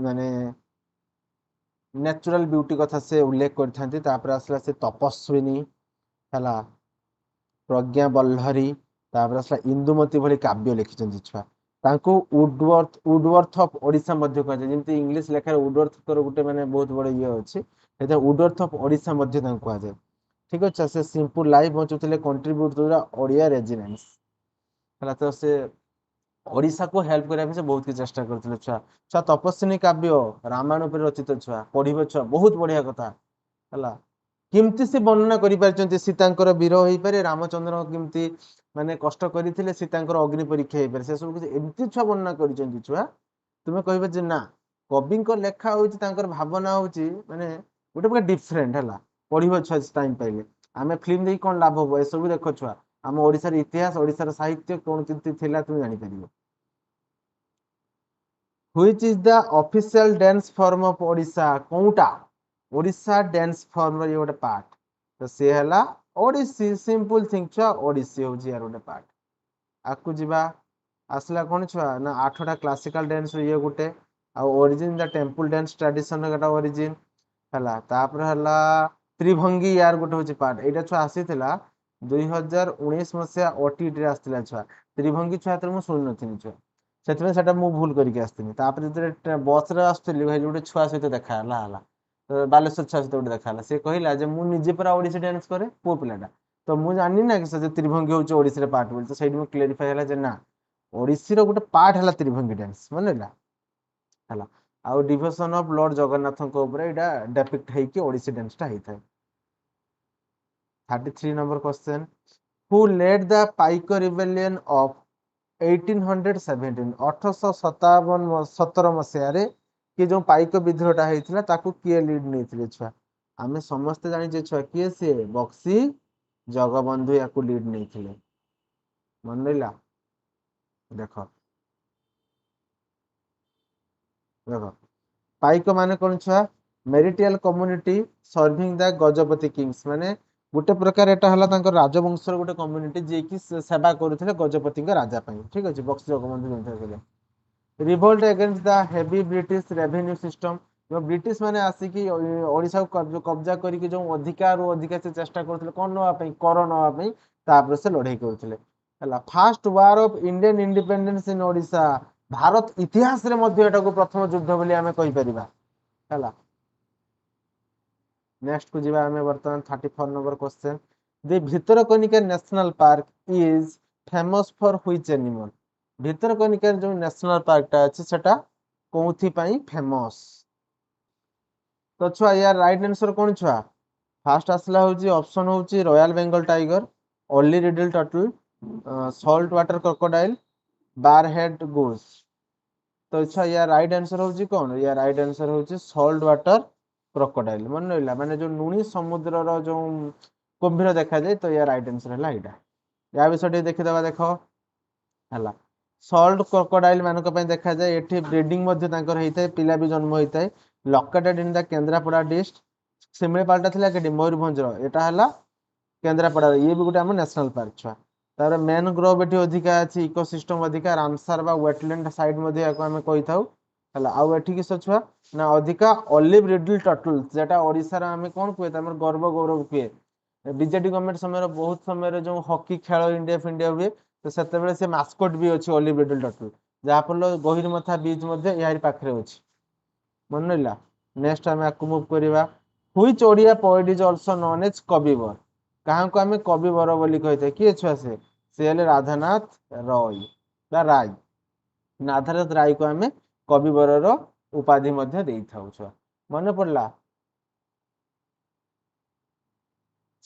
माने नेचुरल ब्यूटी कथा से उल्लेख करथांती तापर आसला से तपस्विनी हला प्रज्ञा बल्लहरी तापर आसला इंदुमती भली काव्य लिखिचंती छुआ तांको वुडवर्थ ऑफ ओडिशा मध्ये कहजे जेंति इंग्लिश लेखा वुडवर्थ कर गुटे माने बहुत बड़ ये अछि एता वुडवर्थ ऑफ ओडिशा मध्ये तांको कहजे ठीक अछि से सिंपल लाइफ बचुतले कंट्रीब्यूट दुरा ओडिया रेजिडेंस हला तो से ओडिशा को हेल्प करिया पे से बहुत की चेष्टा करथिले छुआ छुआ तपस्विनी काव्य रामायण पर रचित छुआ पढिबो छुआ बहुत बढ़िया कथा हला किमती से वर्णना करि पारचंती सीतांकर वीर होई पारे रामचंद्र किमती माने कष्ट करिथिले सीतांकर अग्नि परीक्षा होई पारे से सब कुछ एमती छुआ वर्णना करिचंती छुआ तुमे कहबे जे ना कविंकर लेखा होची तांकर भावना होची माने गोटे प्रकार डिफरेंट हला पढिबो छुआ टाइम पाइले आमे फिल्म देख कोन लाभ हो ए सब देखो छुआ हम ओडिसा रे इतिहास ओडिसा रे साहित्य कोन किमती थिला तुमे जानि परिबो Which is the official dance form of Odisha? कोउटा ओडिशा डांस फॉर्म रे गोटे पार्ट तो से हला ओडिसी सिंपल थिंग छुआ ओडिसी होची यार गोटे पार्ट आकु जिबा आसला कोन छुआ ना आठटा क्लासिकल डांस ये गोटे आ origin the temple dance tradition गटा ओरिजिन हला तापर हला त्रिभंगी यार गोटे होची पार्ट एटा छुआ आसीथिला 2019 मसिया ओटीटी रे आस्तिला छुआ त्रिभंगी छुआ त मु सुन नथिनी छुआ सेतमे सेटा मु भूल करिके आस्तिनी तापर जते बस रे आस्तली भाई गोटे छुआ सहित देखा हला हला बालेश्वर छुआ सहित गोटे देखा हला से कहिला जे मु निजे पूरा ओडिसी डांस करे पो पिलाटा तो मु जानि ना कि से त्रिभंगी होची ओडिसी रे पार्ट बोल तो सेठी मु क्लेरिफाई हला जे ना ओडिसी रो गोटे पार्ट हला त्रिभंगी डांस मनला हला आउ डिवोशन ऑफ लॉर्ड जगन्नाथ को ऊपर एटा डेपिक्ट है कि ओडिसी डांस टा हेथाय 33 number question who led the Paika rebellion of 1817 1857 मसिया रे कि जो पाइक विद्रोहटा हेतिला ताकू किए लीड नेथिले छुआ आमे समस्त जानि जे छुआ किए से बक्सी जगबंधु याकू लीड नेथिले मन रहिला देखो देखो पाइक माने कोन छुआ marital community serving the Gajapati Kings माने गोटे प्रकार एटा हला तांकर राजवंशर गोटे कम्युनिटी जे कि सेवा करूथिले गजपति के राजा पई ठीक अछि बक्सी जगबंधु जेंथा गेले revolt against the heavy British revenue system जो ब्रिटिश माने आसी कि ओडिसा को कब्जा करी कि जो अधिकार और अधिकार से चेष्टा करथिले कोन नवा पई कर नवा पई तापर से लड़ाई करथिले हला first war of Indian independence in Odisha Bharat इतिहास रे मध्ये एटा को प्रथम युद्ध बोली हमें कहि परिबा हला नेक्स्ट को जीवा हमें वर्तमान 34 number question the Bhitarkanika national park is famous for which animal Bhitarkanika जो नेशनल पार्क टा अछि सेटा कोउथि पई फेमस तो छुआ यार राइट आंसर कोन छुआ फर्स्ट आसला होची ऑप्शन होची royal Bengal tiger only ridley turtle salt water crocodile bar head goose तो छुआ यार राइट आंसर होची कोन यार राइट आंसर होची सॉल्ट वाटर क्रोकोडाइल मन रहिला माने जो लुणी समुद्र रो जो कुंभीर देखा जाय तो यार राइट आंसर हला एटा या विषय देखि दबा देखो हला ସଲ୍ଟ କ୍ରୋକୋଡାଇଲ ମାନଙ୍କ ପାଇଁ ଦେଖାଯାଏ। ଏଠି ବ୍ରିଡିଂ ମଧ୍ୟ ତାଙ୍କର ହେଇଥାଏ, ପିଲା ବି ଜନ୍ମ ହେଇଥାଏ। Located in the Kendrapara district. ଶିମିଳିପାଳଟା ଥିଲା କେଠି ମୟୂରଭଞ୍ଜର, ଏଟା ହେଲା କେନ୍ଦ୍ରାପଡ଼ା। ଇଏ ବି ଗୋଟେ ଆମ ନ୍ୟାସନାଲ ପାର୍କ ଛୁଆ। ତାପରେ ମେନ୍ ଗ୍ରୋଭ୍ ଏଠି ଅଧିକା ଅଛି, ଇକୋସିଷ୍ଟମ ଅଧିକା, ରାମସାର ବା ୱେଟଲ୍ୟାଣ୍ଡ ସାଇଟ୍ ମଧ୍ୟ ୟାକୁ ଆମେ କହିଥାଉ ହେଲା। ଆଉ ଏଠି କିସ ଛୁଆ ନା ଅଧିକା ଅଲିଭ୍ ରିଡଲ୍ ଟର୍ଟଲ୍, ଯେଟା ଓଡ଼ିଶାର ଆମେ କଣ କୁହେ ତମର ଗର୍ବ ଗୌରବ କୁହେ। ବିଜେଡି ଗଭର୍ଣ୍ଣମେଣ୍ଟ ସମୟରେ ବହୁତ ସମୟରେ ଯୋଉ ହକି ଖେଳ ଇଣ୍ଡିଆ ଫିଣ୍ଡିଆ ହୁଏ, ତ ସେତେବେଳେ ସେ ମାସ୍କଟ ବି ଅଛି ଅଲିଭ୍ ରିଡଲ୍ ଟର୍ଟଲ୍, ଯାହାଫଳରେ ଗହିରମଥା ବିଚ୍ ମଧ୍ୟ ଏହାରି ପାଖରେ ଅଛି। ମନେ ରହିଲା। ନେକ୍ସଟ ଆମେ ଆକୁ ମୁଭ୍ କରିବା। Which Odia poet is also known as Kabibar. କାହାକୁ ଆମେ କବିବର ବୋଲି କହିଥାଏ? କିଏ ଛୁଆ ସେ ହେଲେ ରାଧାନାଥ ରୟ ବା ରାୟ। ରାଧାନାଥ ରାୟକୁ ଆମେ କବିବରର ଉପାଧି ମଧ୍ୟ ଦେଇଥାଉ ଛୁଆ। ମନେ ପଡିଲା?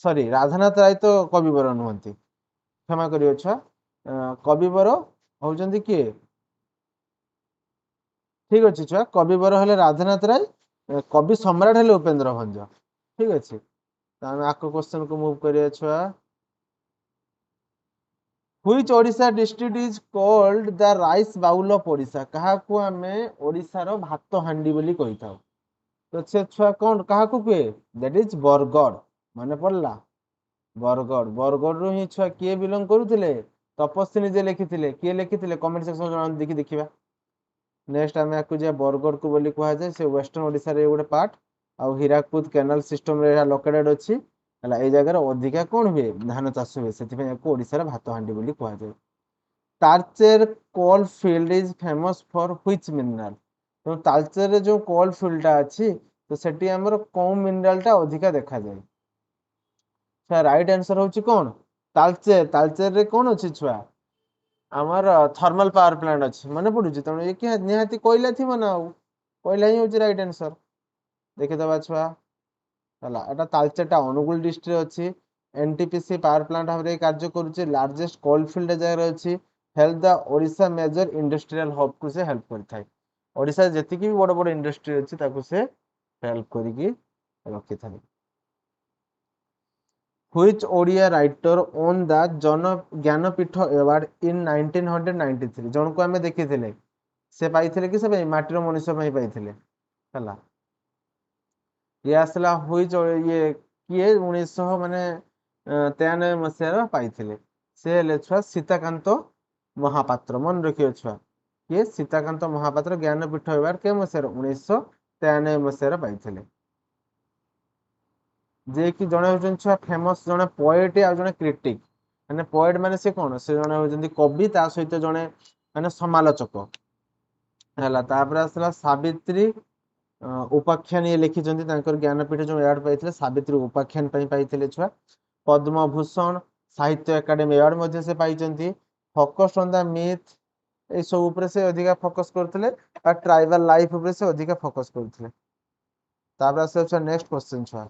ସରି, ରାଧାନାଥ ରାୟ ତ କବିବର ନୁହନ୍ତି, କ୍ଷମା କରିବେ ଛୁଆ। କବିବର ହଉଛନ୍ତି କିଏ? ଠିକ ଅଛି ଛୁଆ, କବିବର ହେଲେ ରାଧାନାଥ ରାୟ, କବି ସମ୍ରାଟ ହେଲେ ଉପେନ୍ଦ୍ର ଭଞ୍ଜ। ଠିକ ଅଛି, ତ ଆମେ ଆକୁ କ୍ୱେଶ୍ଚନ କୁ ମୁଭ୍ କରିବା ଛୁଆ। Which Odisha district is called the rice bowl of Odisha? କାହାକୁ ଆମେ ଓଡ଼ିଶାର ଭାତ ହାଣ୍ଡି ବୋଲି କହିଥାଉ? ତ ସେ ଛୁଆ କଣ କାହାକୁ କୁହେ? That is Bargarh. ମନେ ପଡିଲା? ବରଗଡ଼ରୁ ହିଁ ଛୁଆ କିଏ ବିଲଙ୍ଗ କରୁଥିଲେ? ତପସ୍ୱୀ ନିଜେ ଲେଖିଥିଲେ। କିଏ ଲେଖିଥିଲେ? କମେଣ୍ଟ ସେକ୍ସନ ଜଣାନ୍ତୁ ଦେଖି ଦେଖିବା। ନେକ୍ସଟ ଆମେ ଆକୁ ଯିବା ବରଗଡ଼କୁ ବୋଲି କୁହାଯାଏ, ସେ ୱେଷ୍ଟର୍ଣ୍ଣ ଓଡ଼ିଶାରେ ଗୋଟେ ପାର୍ଟ। ଆଉ ହୀରାକୁଦ କେନାଲ ସିଷ୍ଟମରେ ଏହା ଲୋକେଟେଡ୍ ଅଛି ହେଲା। ଏଇ ଜାଗାରେ ଅଧିକା କଣ ହୁଏ? ଧାନ ଚାଷ ହୁଏ, ସେଥିପାଇଁ ୟାକୁ ଓଡ଼ିଶାର ଭାତ ହାଣ୍ଡି ବୋଲି କୁହାଯାଏ। Talcher coal field is famous for which mineral? ତ ତାଳଚେରରେ ଯୋଉ କୋଲ ଫିଲ୍ଡଟା ଅଛି, ତ ସେଠି ଆମର କୋଉ ମିନେରାଲଟା ଅଧିକା ଦେଖାଯାଏ? ରାଇଟ୍ ଆନ୍ସର ହଉଛି କଣ? ତାଳଚେରରେ କଣ ଅଛି ଛୁଆ? ଆମର ଥର୍ମାଲ ପାୱାର ପ୍ଲାଣ୍ଟ ଅଛି। ମନେ ପଡୁଛି? ତେଣୁ ଏ ନିହାତି କୋଇଲା ଥିବ ନା ଆଉ। କୋଇଲା ହିଁ ହଉଛି ରାଇଟ୍ ଆନ୍ସର। ଦେଖିଦବା ଛୁଆ ହେଲା। ଏଟା ତାଳଚେରଟା ଅନୁଗୁଳ ଡିଷ୍ଟ୍ରିକ୍ଟରେ ଅଛି। ଏନଟିପିସି ପାୱାର ପ୍ଲାଣ୍ଟ ଭାବରେ କାର୍ଯ୍ୟ କରୁଛି। ଲାର୍ଜେଷ୍ଟ କୋଲ ଫିଲ୍ଡ ଜାଗାରେ ଅଛି। Help the Odisha major industrial ହବକୁ ସେ ହେଲ୍ପ କରିଥାଏ। ଓଡ଼ିଶାରେ ଯେତିକି ବି ବଡ ବଡ ଇଣ୍ଡଷ୍ଟ୍ରି ଅଛି ତାକୁ ସେ ହେଲ୍ପ କରିକି ରଖିଥାଏ। Which Odia writer won the Jnanpith award in 1993? ଜଣକୁ ଆମେ ଦେଖିଥିଲେ, ସେ ପାଇଥିଲେ କି ସେ ପାଇଁ ମାଟିର ମଣିଷ ପାଇଁ ପାଇଥିଲେ ହେଲା। ଇଏ ଆସିଲା ଇଏ କିଏ 1993 ମସିହାର ପାଇଥିଲେ? ସେ ହେଲେ ଛୁଆ ସୀତାକାନ୍ତ ମହାପାତ୍ର। ମନେ ରଖିବ ଛୁଆ, କିଏ? ସୀତାକାନ୍ତ ମହାପାତ୍ର ଜ୍ଞାନପୀଠ ଆୱାର୍ଡ କେଉଁ ମସିହାରେ? 1993 ମସିହାରେ ପାଇଥିଲେ। ଯିଏ କି ଜଣେ ହଉଛନ୍ତି ଛୁଆ ଫେମସ ଜଣେ ପୋଏଟ ଆଉ ଜଣେ କ୍ରିଟିକ। ମାନେ ପୋଏଟ ମାନେ ସେ କଣ? ସେ ଜଣେ ହଉଛନ୍ତି କବି, ତା ସହିତ ଜଣେ ମାନେ ସମାଲୋଚକ ହେଲା। ତାପରେ ଆସିଲା ସାବିତ୍ରୀ ଉପାଖ୍ୟାନ। ଇଏ ଲେଖିଛନ୍ତି, ତାଙ୍କର ଜ୍ଞାନପୀଠ ଯୋଉ ଆୱାର୍ଡ ପାଇଥିଲେ ସାବିତ୍ରୀ ଉପାଖ୍ୟାନ ପାଇଁ ପାଇଥିଲେ ଛୁଆ। ପଦ୍ମଭୂଷଣ ସାହିତ୍ୟ ଏକାଡେମୀ ଆୱାର୍ଡ ମଧ୍ୟ ସେ ପାଇଛନ୍ତି। ଫୋକସ ଅନ୍ ଦ ମିଥ୍, ଏଇ ସବୁ ଉପରେ ସେ ଅଧିକା ଫୋକସ କରୁଥିଲେ। ଆଉ ଟ୍ରାଇବାଲ ଲାଇଫ ଉପରେ ସେ ଅଧିକା ଫୋକସ କରୁଥିଲେ। ତାପରେ ଆସିବ ନେକ୍ସଟ କ୍ୱେଶ୍ଚନ ଛୁଆ।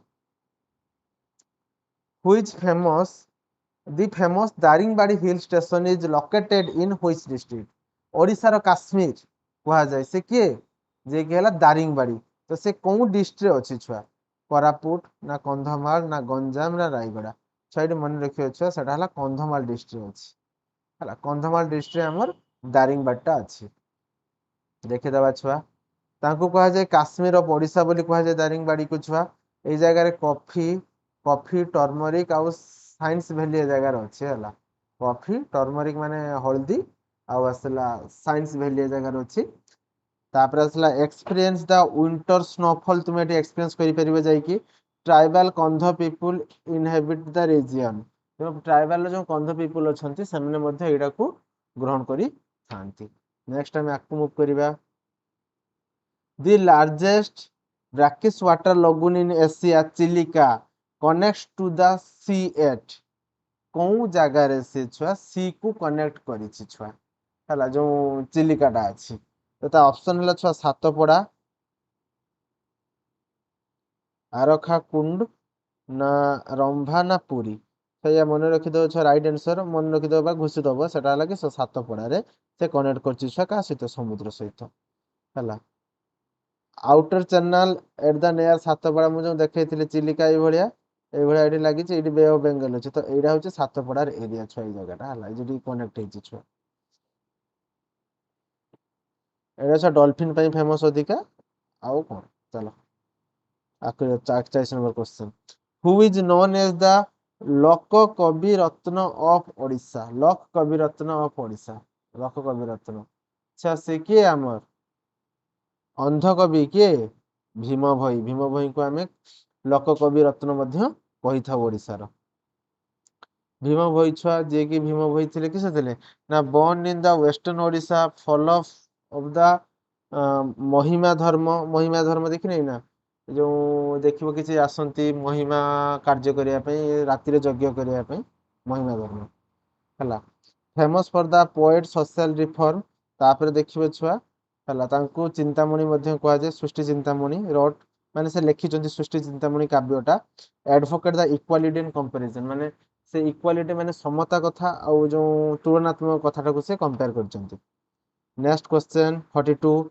Which the famous Daringbadi heel station is located in which district? ଓଡ଼ିଶାର କାଶ୍ମୀର କୁହାଯାଏ। ସେ କିଏ? ଯେ କି ହେଲା ଦାରିଙ୍ଗବାଡି। ତ ସେ କୋଉ ଡିଷ୍ଟ୍ରିକ୍ଟରେ ଅଛି ଛୁଆ? କୋରାପୁଟ ନା କନ୍ଧମାଳ ନା ଗଞ୍ଜାମ ନା ରାୟଗଡା? ଛୁଆ ଏଠି ମନେ ରଖିବ ଛୁଆ, ସେଟା ହେଲା କନ୍ଧମାଳ ଡିଷ୍ଟ୍ରିକ୍ଟ ଅଛି ହେଲା। କନ୍ଧମାଳ ଡିଷ୍ଟ୍ରିକ୍ଟ ଆମର ଦାରିଙ୍ଗବାଡିଟା ଅଛି। ଦେଖିଦବା ଛୁଆ। ତାଙ୍କୁ କୁହାଯାଏ କାଶ୍ମୀର ଅଫ ଓଡ଼ିଶା ବୋଲି କୁହାଯାଏ ଦାରିଙ୍ଗବାଡିକୁ ଛୁଆ। ଏଇ ଜାଗାରେ କଫି ଟର୍ମରିକ ଆଉ ସାଇନ୍ସ ଭ୍ୟାଲି ଏ ଜାଗାରେ ଅଛି ହେଲା। କଫି ଟର୍ମରିକ ମାନେ ହଳଦୀ, ଆଉ ଆସିଲା ସାଇନ୍ସ ଭ୍ୟାଲି ଏ ଜାଗାରେ ଅଛି। ତାପରେ ଆସିଲା ଏକ୍ସପିରିଏନ୍ସ ଦ ୱିଣ୍ଟର ସ୍ନୋଫଲ। ତୁମେ ଏଠି ଏକ୍ସପିରିଏନ୍ସ କରିପାରିବ ଯାଇକି। ଟ୍ରାଇବାଲ କନ୍ଧ ପିପୁଲ ଇନହେବିଟ ଦ ରିଜିଅନ। ଟ୍ରାଇବାଲ ଯୋଉ କନ୍ଧ ପିପୁଲ ଅଛନ୍ତି ସେମାନେ ମଧ୍ୟ ଏଇଟାକୁ ଗ୍ରହଣ କରିଥାନ୍ତି। ନେକ୍ସଟ ଆମେ ଆକୁ ମୁଭ୍ କରିବା। The largest brackish water lagoon in Asia, Chilika connects to the sea at? କୋଉ ଜାଗାରେ ସେ ଛୁଆ ସି କୁ କନେକ୍ଟ କରିଛି ଛୁଆ ହେଲା, ଯୋଉ ଚିଲିକାଟା ଅଛି। ତ ତା ଅପସନ ହେଲା ଛୁଆ ସାତପଡା, ଆରଖା କୁଣ୍ଡ ନା ରମ୍ଭା ନା ପୁରୀ। ସେଇଆ ମନେ ରଖିଦବ ଛୁଆ, ରାଇଟ୍ ଆନ୍ସର ମନେ ରଖିଦବ ବା ଘୋଷି ଦବ। ସେଟା ହେଲା କି ସାତପଡାରେ ସେ କନେକ୍ଟ କରିଛି ଛୁଆ କାହା ସହିତ? ସମୁଦ୍ର ସହିତ ହେଲା। ଆଉଟର ଚ୍ୟାନେଲ ଏଟ ଦ ନିୟର ସାତପଡା, ମୁଁ ଯୋଉ ଦେଖେଇଥିଲି ଚିଲିକା ଏଇଭଳିଆ ଏଠି ଲାଗିଛି। ଏଇଠି ବେ ଅଫ ବେଙ୍ଗଲ ଅଛି। ତ ଏଇଟା ହଉଛି ସାତପଡାର ଏରିଆ ଛୁଆ, ଏଇ ଜାଗାଟା ହେଲା, ଏଇଠି କନେକ୍ଟ ହେଇଛି ଛୁଆ। एटा डॉल्फिन ପାଇଁ फेमस अधिका आउ कौन चलो आके 40 number question who is known as the Lok Kavi Ratna of Odisha लोक कवि रत्न ऑफ ओडिशा लोक कवि रत्न अच्छा से किए आमर अंध कवि किए भीम भई को आमे लोक कवि रत्न मध्य कहि था ओडिसा भीम भोई छुआ जे कि भीम भोई थे किसे थे ना born in the western Odisha fall of the महिमा धर्म देखि ना जो देखिबो किछि आसंती महिमा कार्य करिया पई राति रे यज्ञ करिया पई महिमा धर्म हला famous for the poet social reform तापर देखिबे छुआ हला तांको चिंतामणि मध्य कहा जाय सृष्टि चिंतामणि रोट माने से लिखिचंती सृष्टि चिंतामणि काव्यटा advocate the equality in comparison माने से इक्वालिटी माने समता कथा और जो तुलनात्मक कथाटा को से कंपेयर करचंती next question 42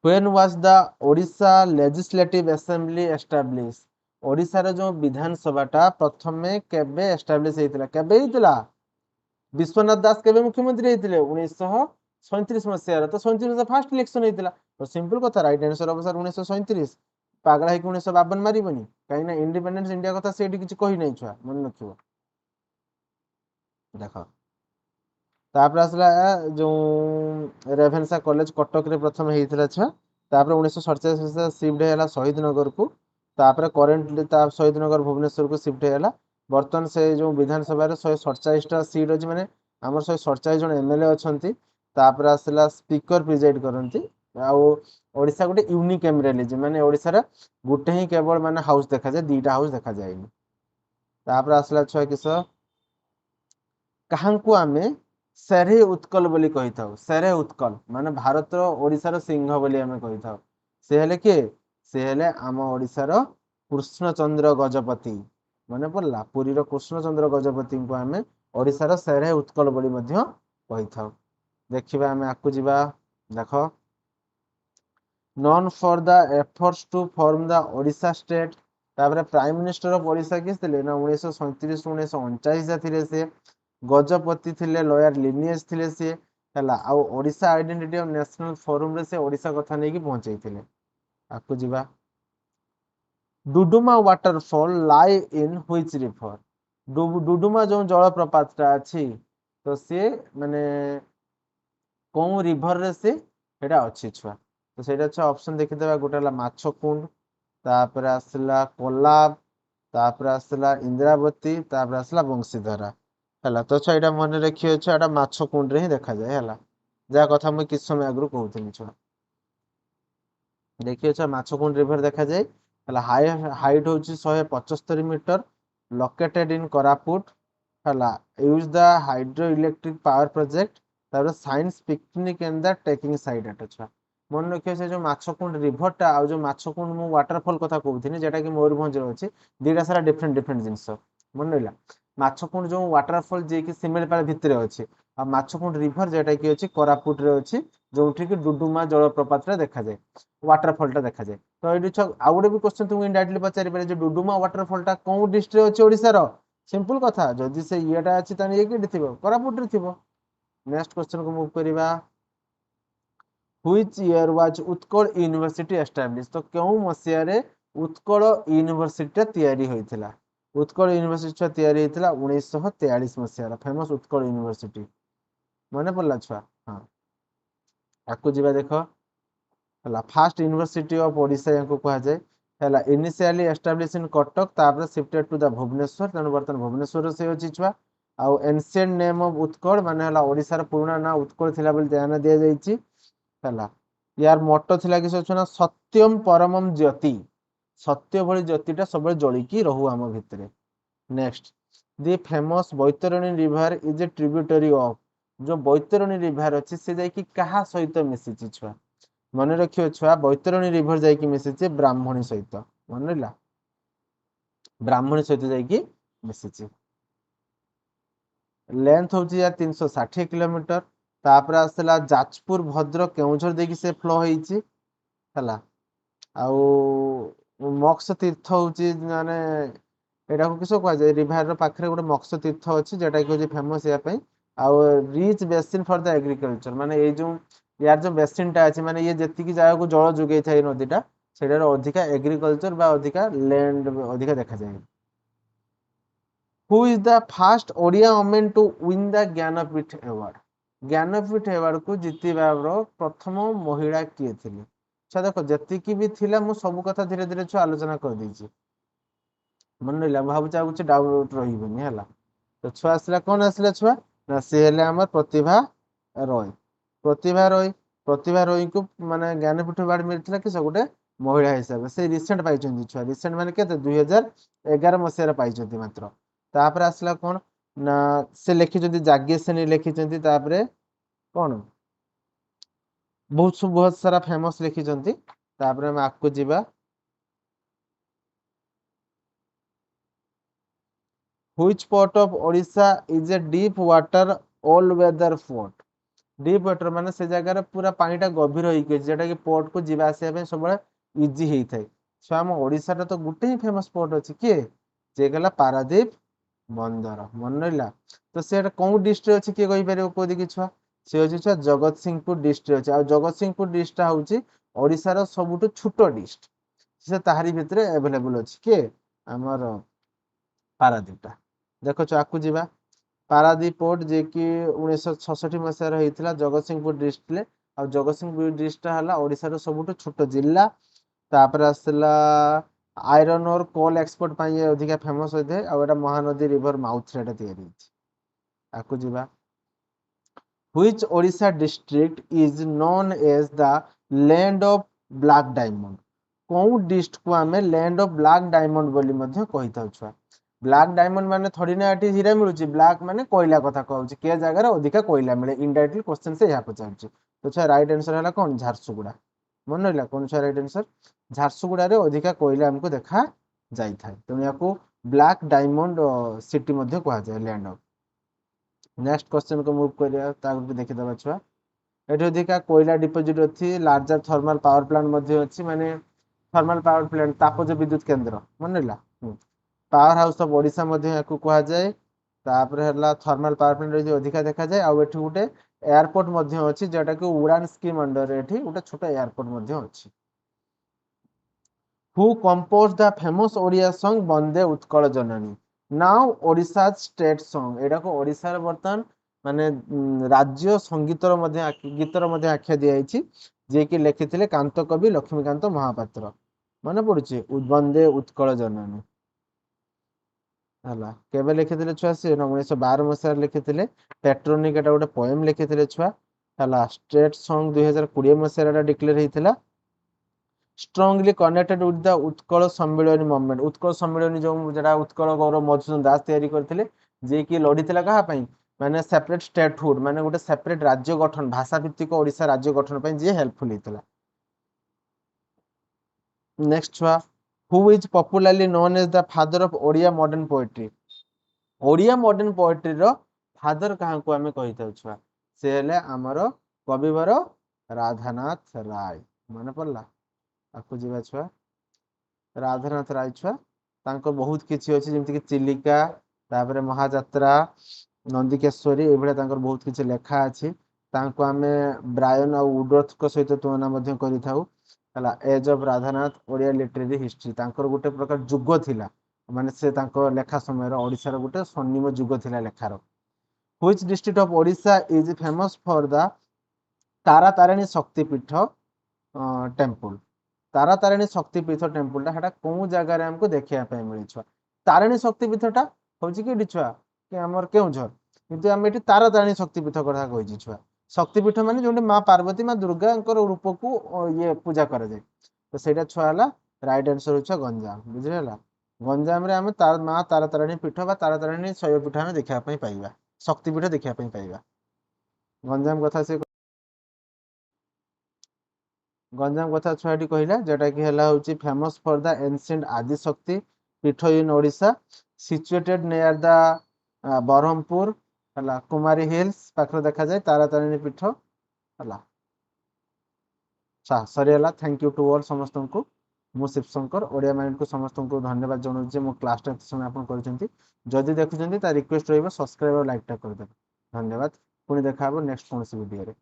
when was the Odisha legislative assembly establish Odisha रे जो विधान सभाटा प्रथमे केबे एस्टैब्लिश हेतिला केबे हेतिला विश्वनाथ दास केबे मुख्यमंत्री हेतिले 1937 मसिया तो 37 में फर्स्ट इलेक्शन हेतिला तो सिंपल कथा राइट आंसर ऑफ सर 1937 पागला है कि 1952 मारिबनी काई ना इंडिपेंडेंस इंडिया कथा सेठी किछि कहि नै छुआ मन रखिबो देखो तापर आसला जो रेभेन्सा कॉलेज कटक रे प्रथम हेइथिला छुआ तापर 1947 में शिफ्ट हैला शहीद नगर को तापर करेंटली ता शहीद नगर भुवनेश्वर को शिफ्ट हैला बर्तन से जो विधानसभा रे 147 टा सीट अछि माने हमर 147 जन एमएलए अछंती तापर आसला स्पीकर प्रिजाइड करंती आ ओडिसा गोटे यूनिक एमरेलिज माने ओडिसा रे गुटे ही केवल माने हाउस देखा जाय दीटा हाउस देखा जायनी तापर आसला छुआ किस काहांकु आमे सेरे उत्कल बोली कहि थाउ सेरे उत्कल माने भारत रो ओडिसा रो सिंह बोली आमे कहि थाउ से हेले के से हेले आम ओडिसा रो कृष्णचंद्र गजपति माने पड़ला पुरी रो कृष्णचंद्र गजपति को आमे ओडिसा रो सेरे उत्कल बोली मध्य कहि थाउ देखिबा आमे आकु जिबा देखो known for the efforts to form the Odisha state तापर प्राइम मिनिस्टर ऑफ ओडिशा किस थिले ना 1937 1949 थिले से गजपति थिले लॉयर लिनियस थिले से हला आ Odisha identity of national forum रे से ओडिशा कथा नै कि पहुंचै थिले आकु जिबा Duduma waterfall lie in which river Duduma जो जलप्रपातटा अछि तो से माने कोन रिवर रे से एटा अछि छुआ तो सेटा छ ऑप्शन देखि देबा गोटेला माछकुंड तापर आसला कोलाब तापर आसला इंद्रावती तापर आसला बंशीधरा हला तो छ एटा मन रखियो छ एटा माछकुंड रे ही देखा जाय हला जा कथा म किछ समय आगु कहउथिनि छ देखियो छ माछकुंड रिवर देखा जाय हला हाइट होची 175 मीटर लोकेटेड इन कोरापुट हला use the hydro electric power project तापर science picnic and the trekking site एटा छ मन रखियो से जो माछकुंड रिवर टा आ जो माछकुंड मु वाटरफॉल कथा कहउथिनि जेटा कि मयूरभंज रे अछि दीटा सारा डिफरेंट डिफरेंट जिंस मन रहिला माछकुंड जो वाटरफॉल जे कि सिमेलपाल भितरे अछि आ माछकुंड रिवर जेटा कि अछि कोरापुट रे अछि जोठी कि डुडुमा जलप्रपात रे देखा जाय वाटरफॉल टा देखा जाय तो एडी छ आ गुटे भी क्वेश्चन तुम इनडायरेक्टली पचारि पारे जे डुडुमा वाटरफॉल टा कोन डिस्ट्रिक्ट रे अछि ओडिसा रो सिंपल कथा जदि से येटा अछि ताने ये कि थिबो कोरापुट रे थिबो नेक्स्ट क्वेश्चन को मूव करिबा which year was Utkal university establish तो केउ मसिया रे उत्कल यूनिवर्सिटी तयारी होइथिला उत्कल यूनिवर्सिटी तयारी होइथिला 1943 मसिया फेमस उत्कल यूनिवर्सिटी माने पड़ला छुआ हां आकु जिबा देखो हला फर्स्ट यूनिवर्सिटी ऑफ ओडिशा याको कहा जाय हला इनिशियली एस्टैब्लिश इन कटक तापर शिफ्टेड टू द भुवनेश्वर तन बर्तन भुवनेश्वर से अछि छुआ आ एंशिएंट नेम ऑफ उत्कल माने हला ओडिसा रा पुराना ना उत्कल थिला बोल ध्यान दिया जायछि हला यार मोटो थिला कि सोचना सत्यम परमम ज्योति सत्य भली ज्योतिटा सब जळी की रहू हम भितरे next the famous Baitarani river is a tributary of जो बैतरणी रिवर अछि से जाय कि कहा सहित मिसिछि छुआ मन रखियो छुआ बैतरणी रिवर जाय कि मिसिछि ब्राह्मणी सहित मन रहिला ब्राह्मणी सहित जाय कि मिसिछि लेंथ होची या 360 किलोमीटर तापर आसला जाजपुर भद्रक केउझर देखि से फ्लो होईची हला आउ मक्ष तीर्थ होची माने एटा को किसो कह जाय रिवर रो पाखरे गोटे मक्ष तीर्थ अछि जेटा कि होची फेमस या पई आउ rich basin for the agriculture माने ए जो यार जो बेसिनटा अच्छे माने ये जेतिकी जगह को जल जोगे थाए नदीटा सेटार अधिका एग्रीकल्चर बा अधिका लैंड अधिका देखा जाए। Who is the first Odia women to win the Jnanpith award? Jnanpith award को जीतबार प्रथम महिला किए थिले? अच्छा देखो जतिकी भी थिला मु सब कथा धीरे धीरे छुआ आलोचना कर देछि मन रहिला भाबु चा कुछ डाउट रहिबनी हला। तो छुआ आसला कौन आसला छुआ ना से हेले हमर प्रतिभा रॉय। प्रतिभा रॉय, प्रतिभा रॉय को माने ज्ञानपीठ अवार्ड मिलथिला कि सब गोटे महिला हिसाब से रिसेंट पाइछन्ती छुआ रिसेंट माने केते 2011 मसिया रे पाइछन्ती मात्र। तापर आसला कौन ना से लिखिछन्ती जाग्ञसेनी लिखिछन्ती तापर कौन बहुत सारा फेमस लिखिछन्ती। तापर हम आगको जिबा which part of Odisha is a deep water all weather port? Deep water माने से जगह रे पूरा पानीटा गभीर होइके जेटा कि पोर्ट को जिबा आसिया पे सब इजी हेई थाए। सो हम ओडिशा रे तो गुटे ही फेमस पोर्ट अछि के जे गला पारादीप बंदर मन रहिला। तो से कोन डिस्ट्रिक्ट अछि के कहि परियो को देखि छुआ से अछि छुआ जगतसिंहपुर डिस्ट्रिक्ट अछि आ जगतसिंहपुर डिस्ट्रिक्ट होउची ओडिशा रो सबुटु छोटो डिस्ट्रिक्ट से ताहारी भितरे अवेलेबल अछि के हमर पारादीपटा। देखो आकु जिबा पारादीप पोर्ट जे कि 1966 मसीहा होइतिला जगतसिंहपुर डिस्ट्रिक्ट आ जगतसिंहपुर डिस्ट्रिक्ट हला ओडिशा रो सबुटु छोटो जिल्ला। तापर आसला आयरन और कोल एक्सपोर्ट पाई अधिका फेमस होइथे आ एटा महानदी रिवर माउथ रे एटा तयारी होइछ। आकु जिबा which Odisha district is known as the land of black diamond? कोउ डिस्ट्रिक्ट को हमें लैंड ऑफ ब्लैक डायमंड बोली मध्ये कहिताउ छुआ। ब्लैक डायमंड माने थोड़ी ना एटी हीरा मिलुची ब्लैक माने कोयला कथा कहउची के जगह रे अधिका कोयला मिले इनडायरेक्टली क्वेश्चन से यहा पचारची। तो छा राइट आंसर हला कोन झारसुगुड़ा मन रहिला कोन छा राइट आंसर झारसुगुड़ा रे अधिका कोयला हमको देखा जाई थाए तेणु याकू ब्लैक डायमंड सिटी मध्ये कहा जाय लैंड ऑफ। नेक्स्ट क्वेश्चन को मूव करिया ताकू भी देखि दबा छुआ एठी अधिका कोयला डिपोजिट अछि लार्जर थर्मल पावर प्लांट मध्ये अछि माने थर्मल पावर प्लांट तापज विद्युत केंद्र मन रहिला पावर हाउस ऑफ ओडिशा मध्ये याकू कहा जाय। तापर हला थर्मल पावर प्लांट रे अधिका देखा जाय आ एठी गुटे एयरपोर्ट मध्ये अछि जेटा कि उड़ान स्कीम अंडर रे एठी गुटे छोटा एयरपोर्ट मध्ये अछि। Who compose the famous Odia song Vande Utkal Janani? Now Odisha state song एटा को ओडिशा रे वर्तमान माने राज्य संगीतर मध्ये गीतर मध्ये आख्या दिया आइछि जे कि लिखिथिले कांत कवि लक्ष्मीकांत महापात्र माने पडुछि वंदे उत्कल जननी हला केबे लिखिथिले छुआ से 1912 मसिया लिखिथिले पेट्रोनिक एटा गोटे पोएम लिखिथिले छुआ हला स्टेट सॉन्ग 2020 मसिया एटा डिक्लेयर हेतिला strongly connected with the Utkal Sammilani movement Utkal सम्मेलन जो जेटा उत्कल गौरव मधुसूदन दास तयारी करथिले जे कि लढिथिला कहा पई माने सेपरेट स्टेटहुड माने गोटे सेपरेट राज्य गठन भाषा भित्तिक ओडिशा राज्य गठन पई जे हेल्पफुल हेतिला। नेक्स्ट छुआ who is popularly known as the father of Odia modern poetry? Odia modern poetry रो फादर कहा को हमें कहिताउ छुआ से हेले हमर कविवर राधानाथ राय माने पड़ला आकु जिबा छुआ राधानाथ राय छुआ तांको बहुत किछि अछि जेमति कि चिलिका तापरे महायात्रा नंदिकेश्वरी ए भले तांकर बहुत किछि लेखा अछि तांको हमें ब्रायन और वुडवर्थ को सहित तुलना मध्ये करिथाउ हला age of Radhanath Odia literary history तांकर गुटे प्रकार जुग थिला माने से तांको लेखा समय रो ओडिसा रो गुटे स्वर्णिम जुग थिला लेखार। Which district of Odisha is famous for the Tara Tarini Shaktipeeth temple? Tara Tarini Shaktipeeth temple टा हेटा को जगह रे हमको देखिया पे मिली छुआ तारिणी शक्तिपीठ टा होची कि छुआ कि हमर केउझर किंतु हम एठी तारा तारिणी शक्तिपीठ कथा कहिछि छुआ शक्तिपीठ माने जोंडे मां पार्वती मां दुर्गा रूप को ये पूजा करे जाय तो सेटा छुआ हला राइट आंसर छुआ गंजाम बुझिला गंजाम रे हम मां तारा तारिणी पीठ बा तारा तारिणी शैव पीठ हम देखिया पई पाइबा शक्तिपीठ देखिया पई पाइबा गंजाम कथा से गंजाम कथा छुआटी कहला जेटा कि हला होची famous for the ancient Adi Shakti Peeth in Odisha situated near the Berhampur हला कुमारी हिल्स पाखर देखा जाय तारा तारिणी पीठ हला सरी हला थैंक यू टू ऑल समस्त को मु शिवशंकर ओडिया माइंड को समस्त को धन्यवाद जणाउ जे मो क्लास टा समय आपन करछंती जदि देखुछंती ता रिक्वेस्ट रहइबो सब्सक्राइब और लाइक टा कर दे धन्यवाद पुनी देखा नेक्स्ट कोन वीडियो रे।